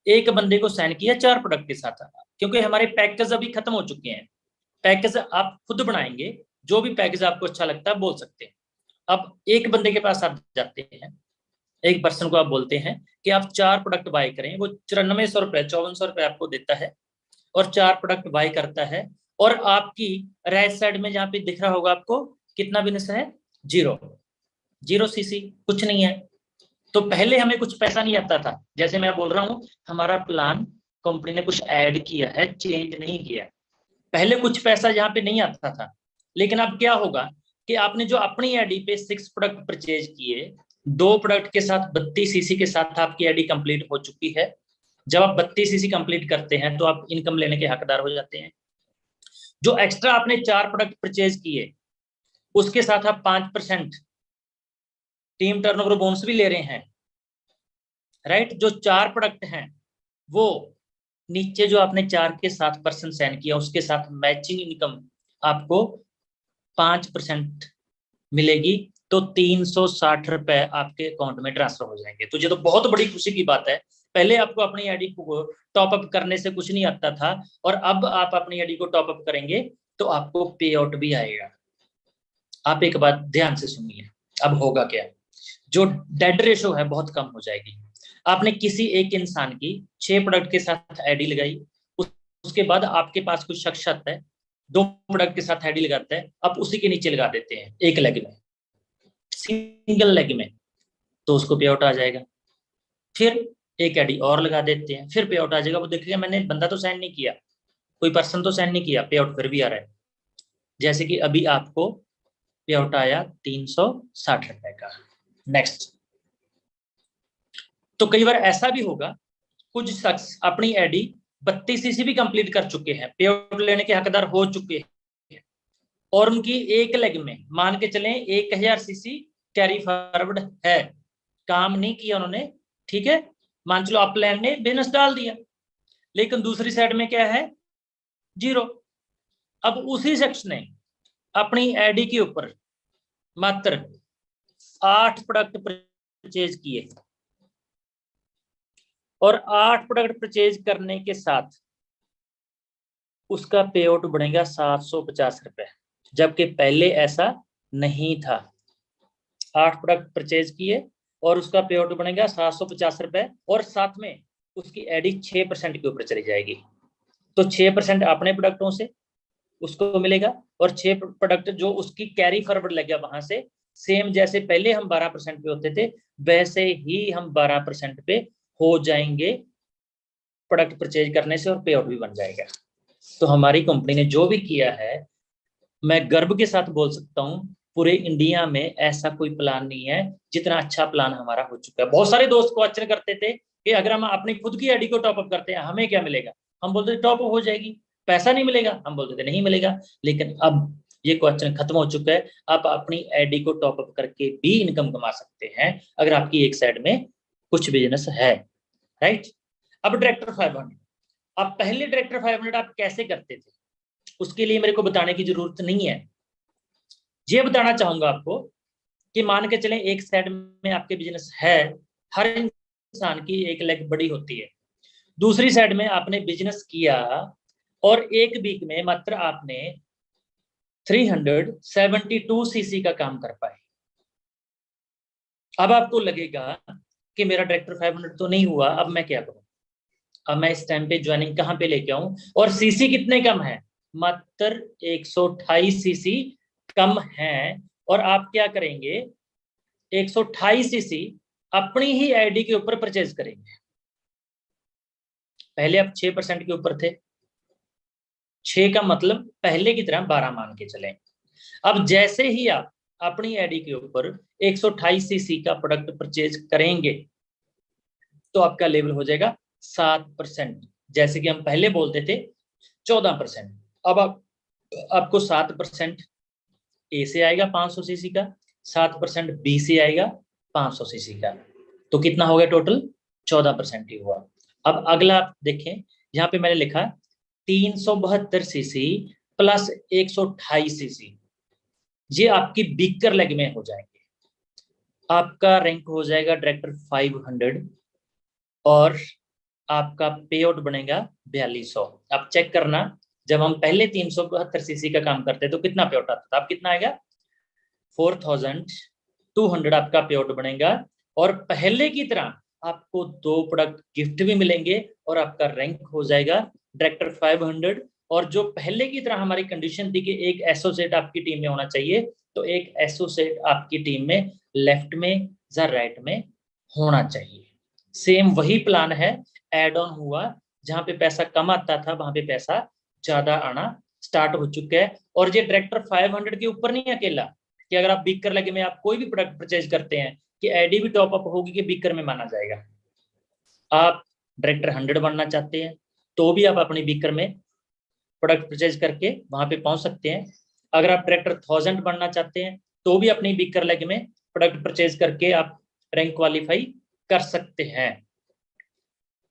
B: एक बंदे को साइन किया 4 प्रोडक्ट के साथ, क्योंकि हमारे पैकेज अभी खत्म हो चुके हैं, पैकेज आप खुद बनाएंगे, जो भी पैकेज आपको अच्छा लगता है बोल सकते हैं। अब एक बंदे के पास आप जाते हैं, एक पर्सन को आप बोलते हैं कि आप 4 प्रोडक्ट बाय करें, वो 9400 रुपए, 5400 रुपए आपको देता है और 4 प्रोडक्ट बाय करता है। और आपकी राइट साइड में जहां पे दिख रहा होगा आपको कितना बिजनेस है? 0 सीसी, कुछ नहीं है। तो पहले हमें कुछ पैसा नहीं आता था, जैसे मैं बोल रहा हूं हमारा प्लान कंपनी ने कुछ ऐड किया है, चेंज नहीं किया। पहले कुछ पैसा यहाँ पे नहीं आता था, लेकिन अब क्या होगा कि आपने जो अपनी आईडी पे 6 प्रोडक्ट परचेज किए, 2 प्रोडक्ट के साथ 32 सीसी के साथ आपकी आईडी कंप्लीट हो चुकी है। जब आप 32 सीसी कंप्लीट करते हैं तो आप इनकम लेने के हकदार हो जाते हैं। जो एक्स्ट्रा आपने 4 प्रोडक्ट परचेज किए उसके साथ आप 5% टीम टर्नओवर बोनस भी ले रहे हैं, राइट। जो 4 प्रोडक्ट हैं वो नीचे जो आपने 4 के साथ पर्सन साइन किया उसके साथ मैचिंग इनकम आपको 5% मिलेगी, तो 360 रुपए आपके अकाउंट में ट्रांसफर हो जाएंगे। तो ये तो बहुत बड़ी खुशी की बात है। पहले आपको अपनी आईडी को टॉप अप करने से कुछ नहीं आता था, और अब आप अपनी आईडी को टॉप अप करेंगे तो आपको पे आउट भी आएगा। आप एक बात ध्यान से सुनिए, अब होगा क्या, जो डेड रेशो है बहुत कम हो जाएगी। आपने किसी एक इंसान की 6 प्रोडक्ट के साथ आईडी लगाई, उसके बाद आपके पास कुछ शख्स आता है 2 प्रोडक्ट के साथ आईडी लगाता है, आप उसी के नीचे लगा देते हैं एक लेग में, सिंगल लेग में, तो उसको पे आउट आ जाएगा। फिर एक आईडी और लगा देते हैं, फिर पे आउट आ जाएगा। वो देखेगा मैंने बंदा तो साइन नहीं किया, कोई पर्सन तो साइन नहीं किया, पे आउट फिर भी आ रहा है। जैसे कि अभी आपको पे आउट आया 360 रुपए का। नेक्स्ट, तो कई बार ऐसा भी होगा, कुछ शख्स अपनी एडी 32 सीसी भी कंप्लीट कर चुके हैं, पे आउट लेने के हकदार हो चुके हैं, और उनकी एक लेग में मान के चलें 1000 सीसी कैरी फॉरवर्ड है, काम नहीं किया उन्होंने, ठीक है, मान चलो अपलाइन ने बिजनेस डाल दिया, लेकिन दूसरी साइड में क्या है, 0। अब उसी शख्स ने अपनी एडी के ऊपर मात्र 8 प्रोडक्ट परचेज किए, और 8 प्रोडक्ट परचेज करने के साथ उसका पे आउट बनेगा 750 रुपए, जबकि पहले ऐसा नहीं था। 8 प्रोडक्ट परचेज किए और उसका पे आउट बनेगा 750 रुपए, और साथ में उसकी एडी 6% के ऊपर चली जाएगी। तो 6% अपने प्रोडक्टों से उसको मिलेगा, और 6 प्रोडक्ट जो उसकी कैरी फॉरवर्ड लग गया वहां से, सेम जैसे पहले हम 12% पे होते थे वैसे ही हम 12% पे हो जाएंगे प्रोडक्ट परचेज करने से, और पे आउट भी बन जाएगा। तो हमारी कंपनी ने जो भी किया है, मैं गर्व के साथ बोल सकता हूं पूरे इंडिया में ऐसा कोई प्लान नहीं है जितना अच्छा प्लान हमारा हो चुका है। बहुत सारे दोस्त क्वेश्चन करते थे कि अगर हम अपनी खुद की आईडी को टॉपअप करते हैं हमें क्या मिलेगा, हम बोलते थे टॉपअप हो जाएगी, पैसा नहीं मिलेगा, हम बोलते थे नहीं मिलेगा। लेकिन अब ये क्वेश्चन खत्म हो चुका है, आप अपनी आईडी को टॉपअप करके भी इनकम कमा सकते हैं अगर आपकी एक साइड में कुछ बिजनेस है, राइट। अब डायरेक्टर 500, अब पहले डायरेक्टर 500 आप कैसे करते थे उसके लिए मेरे को बताने की जरूरत नहीं है। ये बताना चाहूंगा आपको कि मान के चलें एक साइड में आपके बिजनेस है, हर इंसान की एक लेग बड़ी होती है, दूसरी साइड में आपने बिजनेस किया और एक वीक में मात्र आपने 372 सीसी का काम कर पाए। अब आपको लगेगा कि मेरा डायरेक्टर 500 तो नहीं हुआ, अब मैं क्या करूं, अब मैं इस टाइम पे ज्वाइनिंग कहां पे लेके आऊं, और सीसी कितने कम है, मात्र 128 सीसी कम है। और आप क्या करेंगे, 128 सीसी अपनी ही आईडी के ऊपर परचेज करेंगे। पहले आप 6% के ऊपर थे, 6 का मतलब पहले की तरह 12 मान के चलें। अब जैसे ही आप अपनी आईडी के ऊपर 128 सीसी का प्रोडक्ट परचेज करेंगे तो आपका लेवल हो जाएगा 7%, जैसे कि हम पहले बोलते थे 14%। अब आपको 7% ए से आएगा 500 सीसी का, 7% बी से आएगा 500 सीसी का, तो कितना हो गया टोटल, 14% ही हुआ। अब अगला आप देखें, यहाँ पे मैंने लिखा 372 सीसी प्लस 128 सीसी, ये आपकी बिकर लेग में हो जाएंगे। आपका रैंक हो जाएगा डायरेक्टर 500 और आपका पे आउट बनेगा 4200। आप चेक करना, जब हम पहले 372 सीसी का काम करते तो कितना पे आउट आता था, अब कितना आएगा 4200 आपका पे आउट बनेगा। और पहले की तरह आपको 2 प्रोडक्ट गिफ्ट भी मिलेंगे और आपका रैंक हो जाएगा डायरेक्टर 500। और जो पहले की तरह हमारी कंडीशन थी कि एक एसोसिएट आपकी टीम में होना चाहिए, तो एक एसोसिएट आपकी टीम में लेफ्ट में या राइट में होना चाहिए। सेम वही प्लान है, एड ऑन हुआ, जहां पे पैसा कम आता था वहां पे पैसा ज्यादा आना स्टार्ट हो चुका है। और ये डायरेक्टर 500 के ऊपर नहीं अकेला, कि अगर आप बिकर लगे में आप कोई भी प्रोडक्ट परचेज करते हैं कि आईडी भी टॉप अप होगी कि बिकर में माना जाएगा। आप डायरेक्टर 100 बनना चाहते हैं तो भी आप अपनी बिकर में प्रोडक्ट परचेज करके वहां पे पहुंच सकते हैं। अगर आप डायरेक्टर 1000 बनना चाहते हैं तो भी अपनी बिकर लेग में प्रोडक्ट परचेज करके आप रैंक क्वालिफाई कर सकते हैं।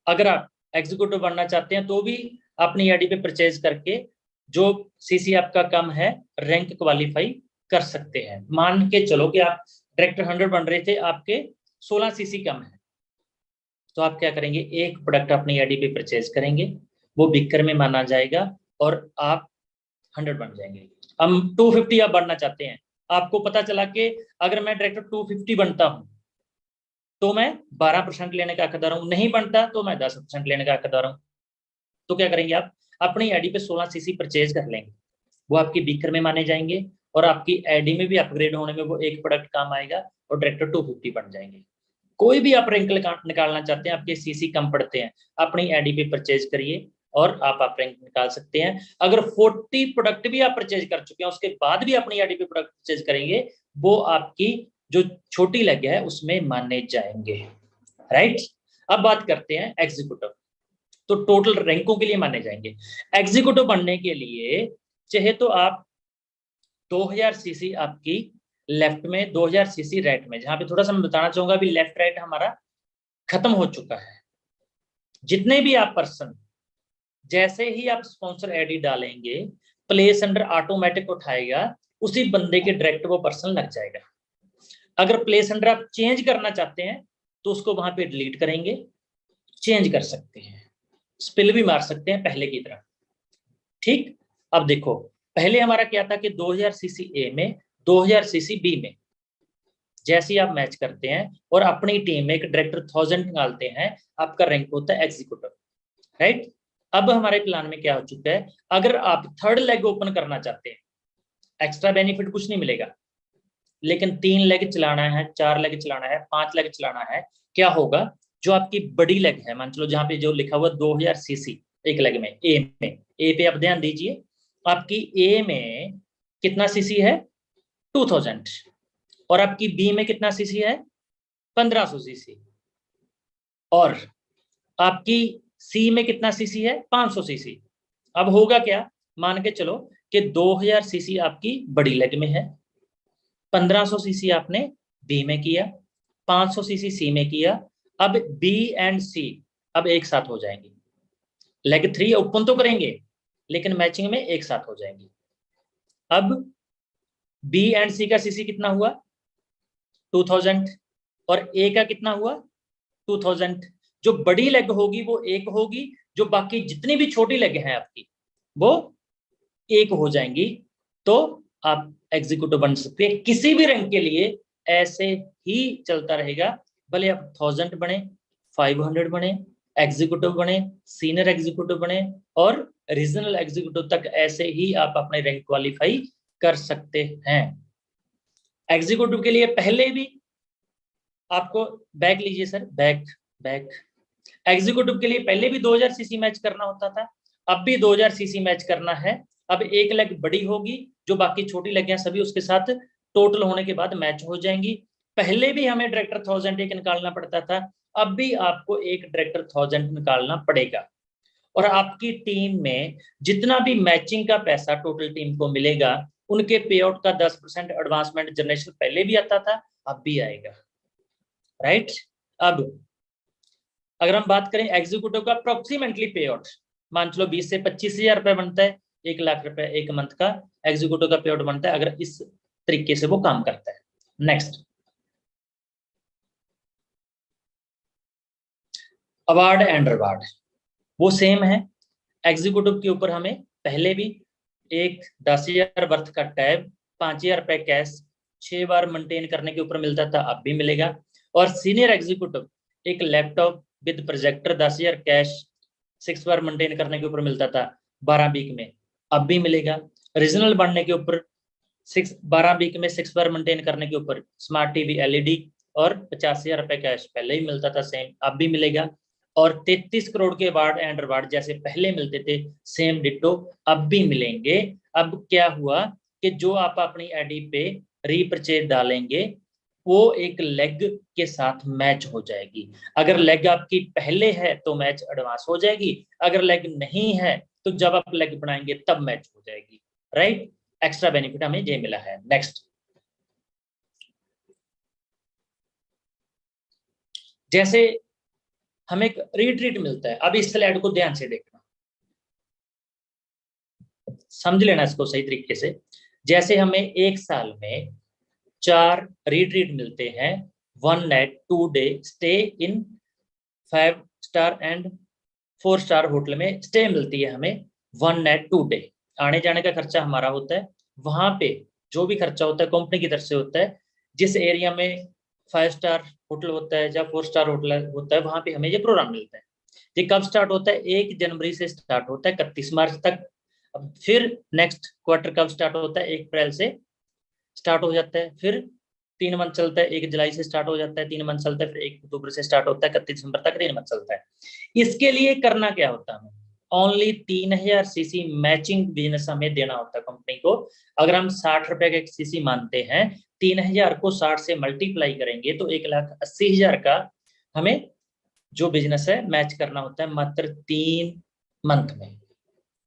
B: अगर आप एग्जीक्यूटिव बनना चाहते हैं तो भी अपनी आईडी पे परचेज करके जो सीसी आपका कम है रैंक क्वालिफाई कर सकते हैं। मान के चलो कि आप डायरेक्टर 100 बन रहे थे, आपके 16 सीसी कम है, तो आप क्या करेंगे, एक प्रोडक्ट अपनी आईडी पे परचेज करेंगे, वो बिकर में माना जाएगा और आप 100 बन जाएंगे। हम 250 आप बनना चाहते हैं, आपको पता चला कि अगर मैं डायरेक्टर 250 बनता हूं तो मैं 12% लेने का हकदार हूं, नहीं बनता तो मैं 10% लेने का हकदार हूं। तो क्या करेंगे, आप अपनी आईडी पे 16 सीसी परचेज कर लेंगे, वो आपकी बिकर में माने जाएंगे और आपकी आईडी में भी अपग्रेड होने में वो एक प्रोडक्ट काम आएगा और डायरेक्टर 250 बन जाएंगे। कोई भी आप रैंक निकालना चाहते हैं, आपके सीसी कम पड़ते हैं, अपनी आईडी पे परचेज करिए और आप रैंक निकाल सकते हैं। अगर 40 प्रोडक्ट भी आप परचेज कर चुके हैं उसके बाद भी अपनी आईडी पे प्रोडक्ट परचेज करेंगे, वो आपकी जो छोटी लेग है उसमें माने जाएंगे। राइट। अब बात करते हैं एग्जीक्यूटिव। तो टोटल रैंकों के लिए माने जाएंगे। एग्जीक्यूटिव बनने के लिए चाहे तो आप 2000 सीसी आपकी लेफ्ट में, 2000 सीसी राइट में, जहां पे थोड़ा सा मैं बताना चाहूंगा अभी लेफ्ट राइट हमारा खत्म हो चुका है। जितने भी आप पर्सन, जैसे ही आप स्पॉन्सर आईडी डालेंगे, प्लेस अंडर ऑटोमेटिक उठाएगा, उसी बंदे के डायरेक्ट वो पर्सन लग जाएगा। अगर प्लेस अंडर आप चेंज करना चाहते हैं तो उसको वहां पे डिलीट करेंगे, चेंज कर सकते हैं, स्पिल भी मार सकते हैं पहले की तरह। ठीक। अब देखो पहले हमारा क्या था कि 2000 सीसी ए में, 2000 सीसी बी में, जैसे ही आप मैच करते हैं और अपनी टीम में एक डायरेक्टर 1000 निकालते हैं, आपका रैंक होता है एग्जीक्यूटिव, राइट। अब हमारे प्लान में क्या हो चुका है, अगर आप थर्ड लेग ओपन करना चाहते हैं, एक्स्ट्रा बेनिफिट कुछ नहीं मिलेगा, लेकिन 3 लेग चलाना है, 4 लेग चलाना है, 5 लेग चलाना है, क्या होगा, जो आपकी बड़ी लेग है, मान चलो जहां पे जो लिखा हुआ 2000 सीसी एक लेग में, ए में, ए पे आप ध्यान दीजिए, आपकी ए में कितना सीसी है, 2000, और आपकी बी में कितना सीसी है, 1500 सीसी, और आपकी सी में कितना सीसी है, 500 सीसी। अब होगा क्या, मान के चलो कि 2000 सीसी आपकी बड़ी लेग में है, 1500 सीसी आपने बी में किया, 500 सीसी सी में किया। अब बी एंड सी अब एक साथ हो जाएंगे, लेग 3 ओपन तो करेंगे लेकिन मैचिंग में एक साथ हो जाएंगी। अब बी एंड सी का सीसी कितना हुआ, 2000, और ए का कितना हुआ, 2000। जो बड़ी लेग होगी वो एक होगी, जो बाकी जितनी भी छोटी लेग हैं आपकी वो एक हो जाएंगी। तो आप एग्जीक्यूटिव बन सकते हैं किसी भी रैंक के लिए, ऐसे ही चलता रहेगा, भले आप 1000 बने, 500 बने, एग्जीक्यूटिव बने, सीनियर एग्जीक्यूटिव बने, और रीजनल एग्जीक्यूटिव तक ऐसे ही आप अपने रैंक क्वालिफाई कर सकते हैं। एग्जीक्यूटिव के लिए पहले भी आपको बैक लीजिए सर, बैक बैक, एग्जीक्यूटिव के लिए पहले भी 2000 सीसी मैच करना होता था, अब भी 2000 सीसी मैच करना है। अब एक लेग बड़ी होगी, जो बाकी छोटी लेग हैं सभी उसके साथ टोटल होने के बाद मैच हो जाएंगी। पहले भी हमें डायरेक्टर 1000 एक निकालना पड़ता था, अब भी आपको एक डायरेक्टर 1000 निकालना पड़ेगा। और आपकी टीम में जितना भी मैचिंग का पैसा टोटल टीम को मिलेगा, उनके पे आउट का 10% एडवांसमेंट जनरेशन पहले भी आता था, अब भी आएगा, राइट। अब अगर हम बात करें एग्जीक्यूटिव का अप्रोक्सीमेटली पे आउट, मान चलो 20 से 25,000 रुपए बनता है, 1 लाख रुपए एक मंथ का एग्जीक्यूटिव का पे आउट बनता है, अगर इस तरीके से वो काम करता है। नेक्स्ट, अवार्ड एंड रिवार्ड वो सेम है। एग्जीक्यूटिव के ऊपर हमें पहले भी एक 10,000 वर्थ का टैब, 5,000 रुपए कैश 6 बार मेंटेन करने के ऊपर मिलता था, अब भी मिलेगा। और सीनियर एग्जीक्यूटिव एक laptop with projector 10,000 cash 6 bar maintain करने के ऊपर मिलता था 12 वीक में, अब भी मिलेगा। रीजनल बनने के ऊपर 12 वीक में 6 बार मेंटेन करने के ऊपर स्मार्ट टीवी एलईडी और 50,000 रुपए कैश पहले ही मिलता था, सेम अब भी मिलेगा। और 33 करोड़ के अवार्ड एंड रिवार्ड जैसे पहले मिलते थे, सेम डिट्टो अब भी मिलेंगे। अब क्या हुआ कि जो आप अपनी आईडी पे रीपरचेज डालेंगे वो एक लेग के साथ मैच हो जाएगी। अगर लेग आपकी पहले है तो मैच एडवांस हो जाएगी, अगर लेग नहीं है तो जब आप लेग बनाएंगे तब मैच हो जाएगी, राइट। एक्स्ट्रा बेनिफिट हमें ये मिला है। नेक्स्ट, जैसे हमें एक रिट्रीट मिलता है, अब इस स्लाइड को ध्यान से देखना, समझ लेना इसको सही तरीके से। जैसे हमें एक साल में 4 रिट्रीट मिलते हैं, 1 night 2 day stay in 5 star and 4 star hotel में स्टे मिलती है हमें 1 नाइट 2 डे। आने जाने का खर्चा हमारा होता है, वहां पे जो भी खर्चा होता है कंपनी की तरफ से होता है। जिस एरिया में 5 स्टार होटल होता है या 4 स्टार होटल होता है, वहां पे हमें ये प्रोग्राम मिलता है। ये कब स्टार्ट होता है, 1 जनवरी से स्टार्ट होता है 31 मार्च तक। अब फिर नेक्स्ट क्वार्टर कब स्टार्ट होता है, 1 अप्रैल से स्टार्ट हो जाता है, फिर 3 मंथ चलता है, 1 जुलाई से स्टार्ट हो जाता है, 3 मंथ चलता है, फिर 1 अक्टूबर से स्टार्ट होता है, 31 दिसंबर तक 3 मंथ चलता है। इसके लिए करना क्या होता है, ओनली 3000 सीसी मैचिंग बिजनेस हमें देना होता है कंपनी को। अगर हम 60 रुपए का सीसी मानते हैं, 3000 को 60 से मल्टीप्लाई करेंगे तो 1,80,000 का हमें जो बिजनेस है मैच करना होता है मात्र 3 मंथ में,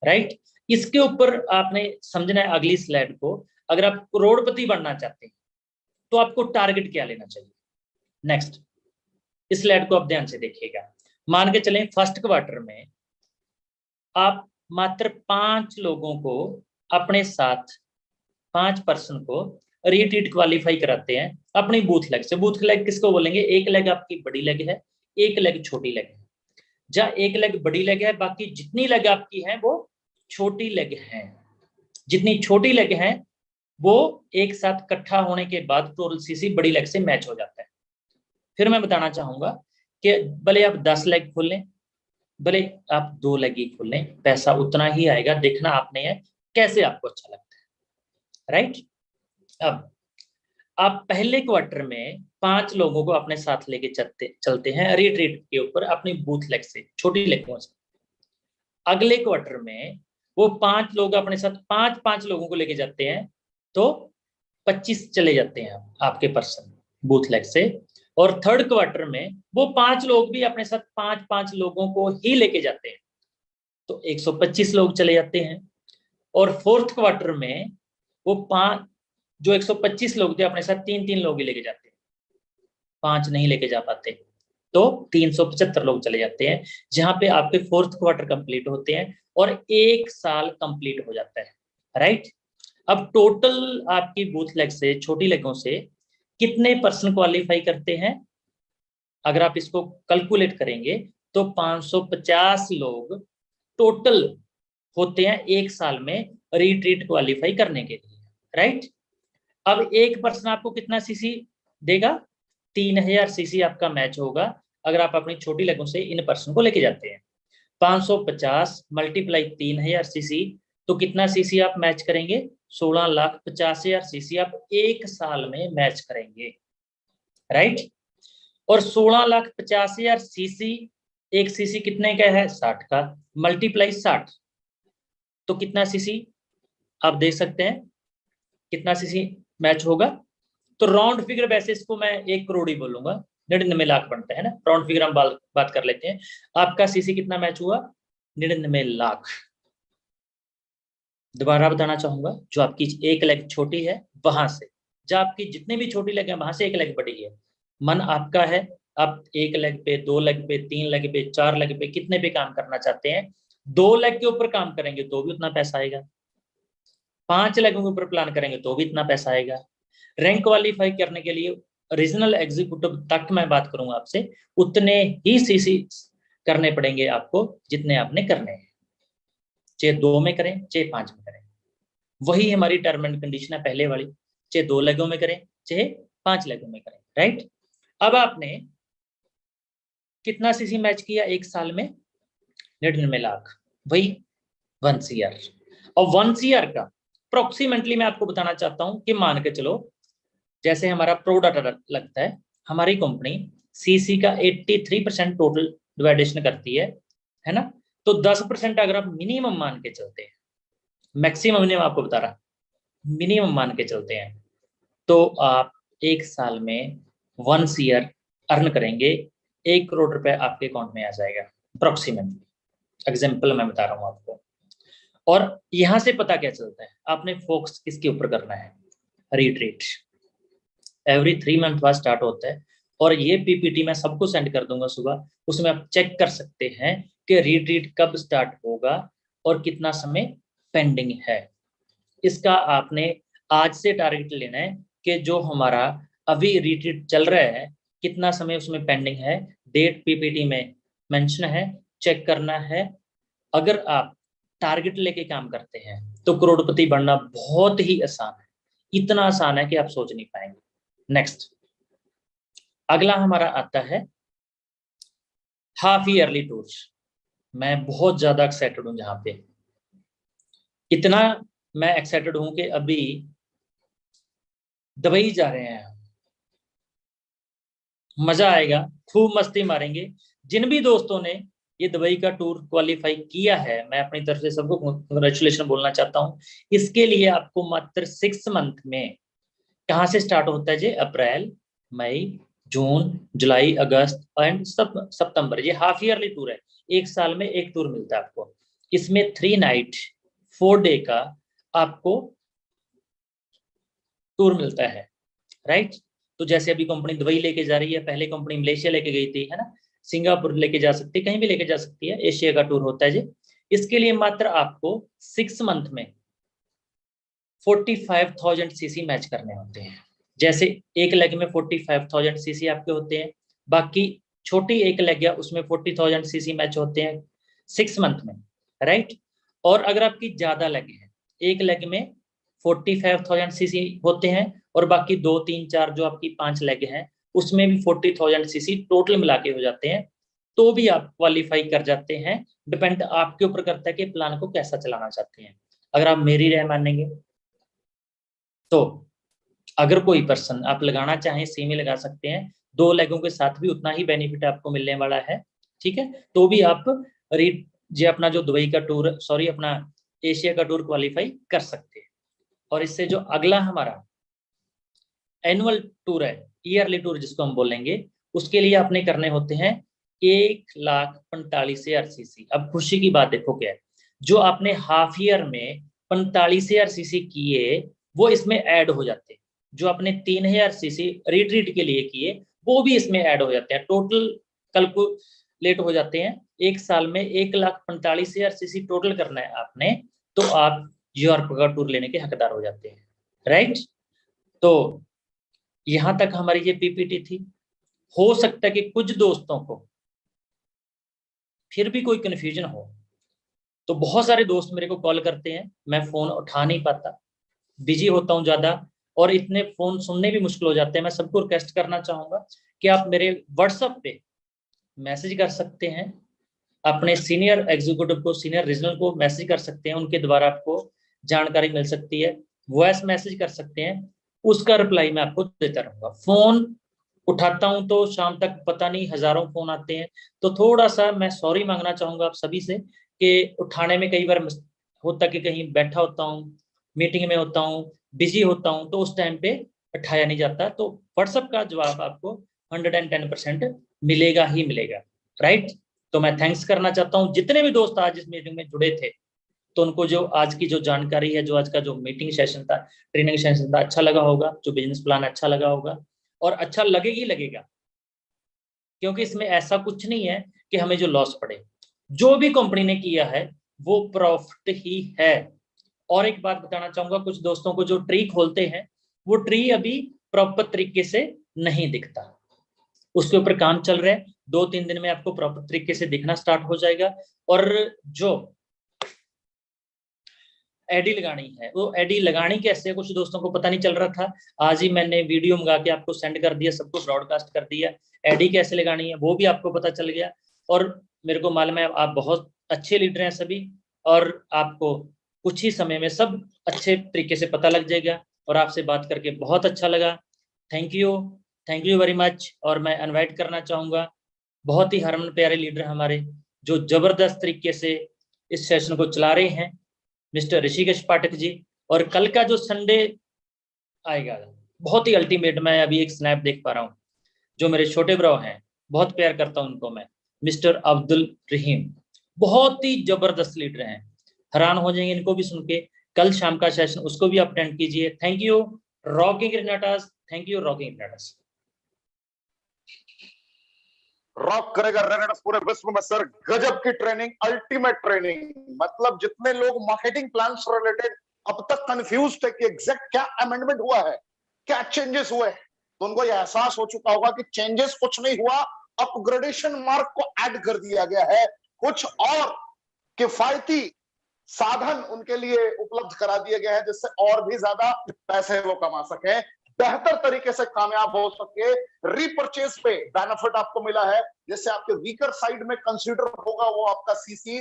B: राइट। इसके ऊपर आपने समझना है अगली स्लाइड को। अगर आप करोड़पति बनना चाहते हैं तो आपको टारगेट क्या लेना चाहिए। नेक्स्ट, इस स्लाइड को आप ध्यान से देखिएगा। मान के चलें फर्स्ट क्वार्टर में आप मात्र 5 लोगों को अपने साथ, 5 पर्सन को रीट्रीट क्वालिफाई कराते हैं अपनी बूथ लेग से। बूथ लेग किसको बोलेंगे? एक लेग आपकी बड़ी लेग है, एक लेग छोटी लेग है। जहां एक लेग बड़ी लेग है, बाकी जितनी लेग आपकी है वो छोटी लेग है। जितनी छोटी लेग है वो एक साथ इकट्ठा होने के बाद टोटल सीसी बड़ी लेग से मैच हो जाता है। फिर मैं बताना चाहूंगा कि भले आप 10 लेग खोल लें, भले आप 2 लेग ही खोल लें, पैसा उतना ही आएगा। देखना आपने है कैसे आपको अच्छा लगता है, राइट। अब आप पहले क्वार्टर में 5 लोगों को अपने साथ लेके चलते हैं रिट्रीट के ऊपर अपनी बूथ लेग से, छोटी लेगों से। अगले क्वार्टर में वो 5 लोग अपने साथ 5 लोगों को लेके जाते हैं, तो 25 चले जाते हैं आपके पर्सन बूथ लेग से। और थर्ड क्वार्टर में वो 5 लोग भी अपने साथ 5 लोगों को ही लेके जाते हैं, तो 125 लोग चले जाते हैं। और फोर्थ क्वार्टर में वो 5 जो 125 लोग थे अपने साथ 3 लोग ही लेके जाते हैं, 5 नहीं लेके जा पाते, तो 375 लोग चले जाते हैं। जहां पे आपके फोर्थ क्वार्टर कंप्लीट होते हैं और 1 साल कंप्लीट हो जाता है, राइट। अब टोटल आपकी बूथ लेग से, छोटी लेगों से कितने पर्सन क्वालिफाई करते हैं? अगर आप इसको कैलकुलेट करेंगे तो 550 लोग टोटल होते हैं 1 साल में रिट्रीट क्वालिफाई करने के लिए, राइट। अब एक पर्सन आपको कितना सीसी देगा? 3000 सीसी आपका मैच होगा अगर आप अपनी छोटी लेगों से इन पर्सन को लेके जाते हैं। 550 मल्टीप्लाई 3000 सीसी, तो कितना सीसी आप मैच करेंगे? 16,50,000 सीसी आप 1 साल में मैच करेंगे, राइट। और 16,50,000 सीसी, एक सीसी कितने का है? 60 का, मल्टीप्लाई 60, तो कितना सीसी आप देख सकते हैं कितना सीसी मैच होगा। तो राउंड फिगर वैसे इसको मैं 1 करोड़ ही बोलूंगा, 99 लाख बनता है ना, राउंड फिगर हम बात कर लेते हैं। आपका सीसी कितना मैच हुआ? 99 लाख। दोबारा बताना चाहूंगा, जो आपकी एक लेग छोटी है वहां से, जो आपकी जितनी भी छोटी लेग है वहां से एक लेग बड़ी है, मन आपका है। आप 1 लेग पे, 2 लेग पे, 3 लेग पे, 4 लेग पे, कितने पे काम करना चाहते हैं? 2 लेग के ऊपर काम करेंगे तो भी उतना पैसा आएगा, 5 लेगों के ऊपर प्लान करेंगे तो भी इतना पैसा आएगा। रैंक क्वालिफाई करने के लिए रीजनल एग्जीक्यूटिव तक मैं बात करूंगा आपसे, उतने ही सीसी करने पड़ेंगे आपको जितने आपने करने हैं, चाहे 2 में करें चाहे 5 में करें। वही हमारी टर्म एंड कंडीशन है पहले वाली, चाहे 2 लेगों में करें चाहे 5 लेगों में करें, राइट। अब आपने कितना सीसी मैच किया 1 साल में? 99 लाख, वही 1 CR। और 1 CR का अप्रोक्सीमेटली मैं आपको बताना चाहता हूं कि मान के चलो जैसे हमारा प्रोडक्ट लगता है, हमारी कंपनी सीसी का 83% टोटल डिवाइडेशन करती है ना। तो 10% अगर आप मिनिमम मान के चलते हैं, मैक्सिमम नहीं मैं आपको बता रहा, मिनिमम मान के चलते हैं, तो आप 1 साल में 1 CR अर्न करेंगे, 1 करोड़ रुपए आपके अकाउंट में आ जाएगा अप्रोक्सीमेटली। एग्जाम्पल मैं बता रहा हूँ आपको। और यहां से पता क्या चलता है आपने फोकस किसके ऊपर करना है? रिट्रीट एवरी 3 मंथ बाद स्टार्ट होता है, और ये पीपीटी मैं सबको सेंड कर दूंगा सुबह, उसमें आप चेक कर सकते हैं कि रिट्रीट कब स्टार्ट होगा और कितना समय पेंडिंग है। इसका आपने आज से टारगेट लेना है कि जो हमारा अभी रिट्रीट चल रहा है कितना समय उसमें पेंडिंग है, डेट पीपीटी में मेंशन है, चेक करना है। अगर आप टारगेट लेके काम करते हैं तो करोड़पति बनना बहुत ही आसान है, इतना आसान है कि आप सोच नहीं पाएंगे। नेक्स्ट, अगला हमारा आता है हाफ ईयरली टूर्स। मैं बहुत ज्यादा एक्साइटेड हूं, जहां पे इतना मैं एक्साइटेड हूं कि अभी दुबई जा रहे हैं, मजा आएगा, खूब मस्ती मारेंगे। जिन भी दोस्तों ने ये दुबई का टूर क्वालिफाई किया है, मैं अपनी तरफ से सबको कंग्रेचुलेशन बोलना चाहता हूं। इसके लिए आपको मात्र 6 मंथ में, कहां से स्टार्ट होता है जी? अप्रैल, मई, जून, जुलाई, अगस्त एंड सितंबर, ये हाफ ईयरली टूर है, एक साल में एक टूर मिलता है आपको। इसमें 3 नाइट 4 डे का आपको टूर मिलता है, राइट। तो जैसे अभी कंपनी दुबई लेके जा रही है, पहले कंपनी मलेशिया लेके गई थी, है ना, सिंगापुर लेके जा सकती है, कहीं भी लेके जा सकती है, एशिया का टूर होता है जी। इसके लिए मात्र आपको 6 मंथ में 45,000 सीसी मैच करने होते हैं। जैसे एक लेग में 45,000 सीसी आपके होते हैं, बाकी छोटी एक लेग है उसमें 40,000 सीसी मैच होते हैं 6 मंथ में, राइट। और अगर आपकी ज्यादा लेग है, एक लेग में 45,000 सीसी होते हैं और बाकी 2, 3, 4 जो आपकी 5 लेग हैं उसमें भी 40,000 सीसी टोटल मिला के हो जाते हैं, तो भी आप क्वालिफाई कर जाते हैं। डिपेंड आपके ऊपर करता है कि प्लान को कैसा चलाना चाहते हैं। अगर आप मेरी राय मानेंगे तो अगर कोई पर्सन आप लगाना चाहें सेमी लगा सकते हैं, 2 लेगों के साथ भी उतना ही बेनिफिट आपको मिलने वाला है, ठीक है। तो भी आप अपना जो दुबई का टूर, सॉरी अपना एशिया का टूर क्वालिफाई कर सकते हैं। और इससे जो अगला हमारा एनुअल टूर है, ईयरली टूर जिसको हम बोलेंगे, उसके लिए आपने करने होते हैं 1,45,000 सीसी। अब खुशी की बात देखो क्या है, जो आपने हाफ ईयर में 45,000 सीसी किए वो इसमें ऐड हो जाते हैं, जो आपने 3,000 सीसी रिट्रीट के लिए किए वो भी इसमें ऐड हो जाते हैं, टोटल कैलकुलेट हो जाते हैं। एक साल में 1,45,000 सीसी टोटल करना है आपने, तो आप यूरोप का टूर लेने के हकदार हो जाते हैं, राइट। तो यहां तक हमारी ये पीपीटी थी। हो सकता है कि कुछ दोस्तों को फिर भी कोई कंफ्यूजन हो, तो बहुत सारे दोस्त मेरे को कॉल करते हैं, मैं फोन उठा नहीं पाता, बिजी होता हूं ज्यादा, और इतने फोन सुनने भी मुश्किल हो जाते हैं। मैं सबको रिक्वेस्ट करना चाहूंगा कि आप मेरे व्हाट्सएप पे मैसेज कर सकते हैं, अपने सीनियर एग्जीक्यूटिव को, सीनियर रीजनल को मैसेज कर सकते हैं, उनके द्वारा आपको जानकारी मिल सकती है। वॉइस मैसेज कर सकते हैं, उसका रिप्लाई मैं आपको देता रहूंगा। फोन उठाता हूं तो शाम तक पता नहीं हजारों फोन आते हैं, तो थोड़ा सा मैं सॉरी मांगना चाहूंगा आप सभी से कि उठाने में कई बार होता कि कहीं बैठा होता हूँ, मीटिंग में होता हूँ, बिजी होता हूँ, तो उस टाइम पे उठाया नहीं जाता। तो व्हाट्सएप का जवाब आपको 110% मिलेगा ही मिलेगा, राइट। तो मैं थैंक्स करना चाहता हूँ जितने भी दोस्त आज इस मीटिंग में जुड़े थे, तो उनको जो आज की जो जानकारी है, जो आज का जो मीटिंग सेशन था, ट्रेनिंग सेशन था, अच्छा लगा होगा, जो बिजनेस प्लान अच्छा लगा होगा, और अच्छा लगेगा, क्योंकि इसमें ऐसा कुछ नहीं है कि हमें जो लॉस पड़े। जो भी कंपनी ने किया है वो प्रॉफिट ही है। और एक बात बताना चाहूंगा, कुछ दोस्तों को जो ट्री खोलते हैं, वो ट्री अभी प्रॉपर तरीके से नहीं दिखता, उसके ऊपर काम चल रहा है। 2-3 दिन में आपको प्रॉपर तरीके से दिखना स्टार्ट हो जाएगा। और जो एडी लगानी है, वो एडी लगानी कैसे है, कुछ दोस्तों को पता नहीं चल रहा था। आज ही मैंने वीडियो मंगा के आपको सेंड कर दिया, सबको ब्रॉडकास्ट कर दिया। एडी कैसे लगानी है वो भी आपको पता चल गया। और मेरे को मालूम है आप बहुत अच्छे लीडर हैं सभी, और आपको कुछ ही समय में सब अच्छे तरीके से पता लग जाएगा। और आपसे बात करके बहुत अच्छा लगा। Thank you very much. और मैं इनवाइट करना चाहूंगा बहुत ही हरमन प्यारे लीडर हमारे, जो जबरदस्त तरीके से इस सेशन को चला रहे हैं, मिस्टर ऋषिकेश पाठक जी। और कल का जो संडे आएगा बहुत ही अल्टीमेट, मैं अभी एक स्नैप देख पा रहा हूँ, जो मेरे छोटे ब्रो हैं, बहुत प्यार करता हूँ उनको मैं, मिस्टर अब्दुल रहीम, बहुत ही जबरदस्त लीडर हैं, हैरान हो जाएंगे इनको भी सुन के। कल शाम का सेशन उसको भी अटेंड कीजिए। थैंक यू रॉकिंग रेनेटास, थैंक यू रॉकिंग रेनेटास।
A: रॉक करेगा रेनेटास पूरे विश्व में सर। गजब की ट्रेनिंग, अल्टीमेट ट्रेनिंग। मतलब जितने लोग मार्केटिंग प्लान से रिलेटेड अब तक कंफ्यूज थे कि एग्जैक्ट क्या अमेंडमेंट हुआ है, क्या चेंजेस हुए, तो उनको यह एहसास हो चुका होगा कि चेंजेस कुछ नहीं हुआ, अपग्रेडेशन मार्क को ऐड कर दिया गया है, कुछ और किफायती साधन उनके लिए उपलब्ध करा दिए गए हैं जिससे और भी ज्यादा पैसे वो कमा सके, बेहतर तरीके से कामयाब हो सके। रीपरचेज पे बेनिफिट आपको मिला है, जिससे आपके वीकर साइड में कंसीडर होगा वो आपका सीसी,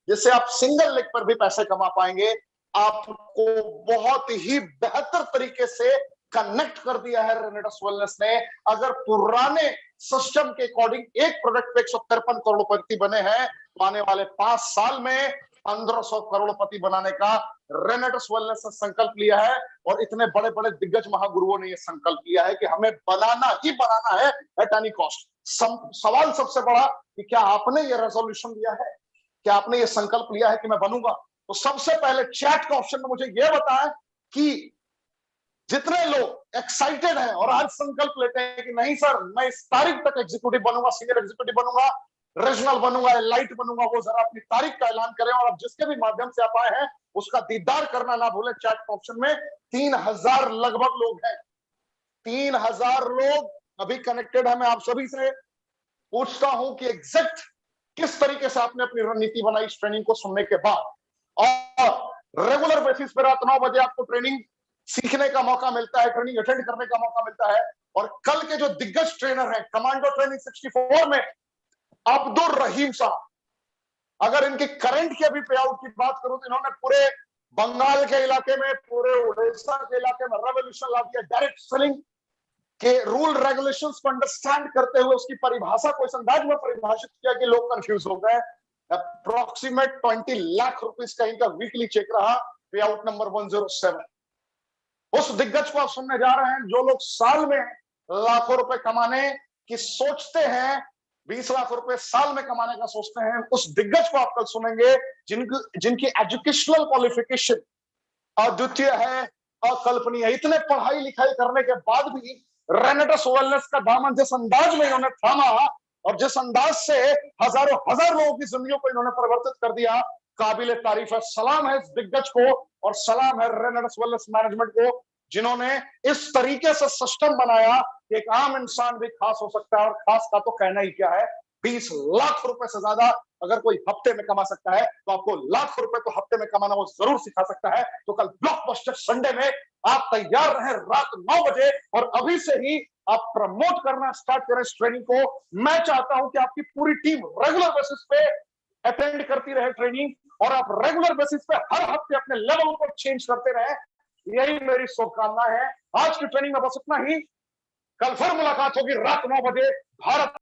A: जिससे आप सिंगल लेग पर भी पैसे कमा पाएंगे। आपको बहुत ही बेहतर तरीके से कनेक्ट कर दिया है रेनेटास वेलनेस ने। अगर पुराने सिस्टम के अकॉर्डिंग एक प्रोडक्ट पे 153 करोड़पति बने हैं, तो आने वाले 5 साल में 1500 करोड़पति बनाने का रेनेटस वेलनेस ने संकल्प लिया है। और इतने बड़े बड़े दिग्गज महागुरुओं ने यह संकल्प लिया है कि हमें बनाना ही बनाना है एट एनी कॉस्ट। सवाल सबसे बड़ा कि क्या आपने ये रेजोल्यूशन लिया है, क्या आपने ये संकल्प लिया है कि मैं बनूंगा? तो सबसे पहले चैट का ऑप्शन में मुझे यह बताएं कि जितने लोग एक्साइटेड हैं और आज संकल्प लेते हैं कि नहीं सर मैं इस तारीख तक एग्जीक्यूटिव बनूंगा, सीनियर एग्जीक्यूटिव बनूंगा, रीजनल बनूंगा, लाइट बनूंगा, वो जरा अपनी तारीख का ऐलान करें। और अब जिसके भी माध्यम से आप आए हैं उसका दीदार करना ना भूलें। चैट का ऑप्शन में 3000 लगभग लोग हैं, 3000 लोग अभी कनेक्टेड है। मैं आप सभी से पूछता हूं कि एग्जैक्ट किस तरीके से आपने अपनी रणनीति बनाई इस ट्रेनिंग को सुनने के बाद। और रेगुलर बेसिस पर रात 9 बजे आपको ट्रेनिंग सीखने का मौका मिलता है, ट्रेनिंग अटेंड करने का मौका मिलता है। और कल के जो दिग्गज ट्रेनर हैं कमांडो ट्रेनिंग 64 में अब्दुल रहीम साहब, अगर इनकी करंट की अभी पे आउट की बात करूं तो इन्होंने पूरे बंगाल के इलाके में, पूरे उड़ीसा के इलाके में रेवोल्यूशन ला दिया। डायरेक्ट सेलिंग के रूल रेगुलेशंस को अंडरस्टैंड करते हुए उसकी परिभाषा को इस अंदाज में परिभाषित किया कि लोग कंफ्यूज हो गए। अप्रोक्सीमेट 20 लाख रुपीस का इनका वीकली चेक रहा, पे आउट नंबर 107। उस दिग्गज को आप सुनने जा रहे हैं जो लोग साल में लाखों रुपए कमाने की सोचते हैं, 20 लाख रुपए साल में कमाने का सोचते हैं। उस दिग्गज को आप कल सुनेंगे जिनकी एजुकेशनल क्वालिफिकेशन अद्वितीय है, अकल्पनीय है। इतने पढ़ाई लिखाई करने के बाद भी रेनेटस वेलनेस का दामन जिस अंदाज में इन्होंने थामा और जिस अंदाज से हजारों हजार लोगों की जिंदगियों को इन्होंने परिवर्तित कर दिया, काबिले तारीफ है। सलाम है इस दिग्गज को और सलाम है रेनेटस वेलनेस मैनेजमेंट को, जिन्होंने इस तरीके से सिस्टम बनाया कि एक आम इंसान भी खास हो सकता है। और खास का तो कहना ही क्या है, 20 लाख रुपए से ज्यादा अगर कोई हफ्ते में कमा सकता है तो आपको लाख रुपए तो हफ्ते में कमाना वो जरूर सिखा सकता है। तो कल ब्लॉकबस्टर संडे में आप तैयार रहें रात 9 बजे और अभी से ही आप प्रमोट करना स्टार्ट करें इस ट्रेनिंग को। मैं चाहता हूं कि आपकी पूरी टीम रेगुलर बेसिस पे अटेंड करती रहे ट्रेनिंग और आप रेगुलर बेसिस पे हर हफ्ते अपने लेवल को चेंज करते रहे। यही मेरी शुभकामना है। आज की ट्रेनिंग में बस इतना ही। कल फिर मुलाकात होगी रात 9 बजे। भारत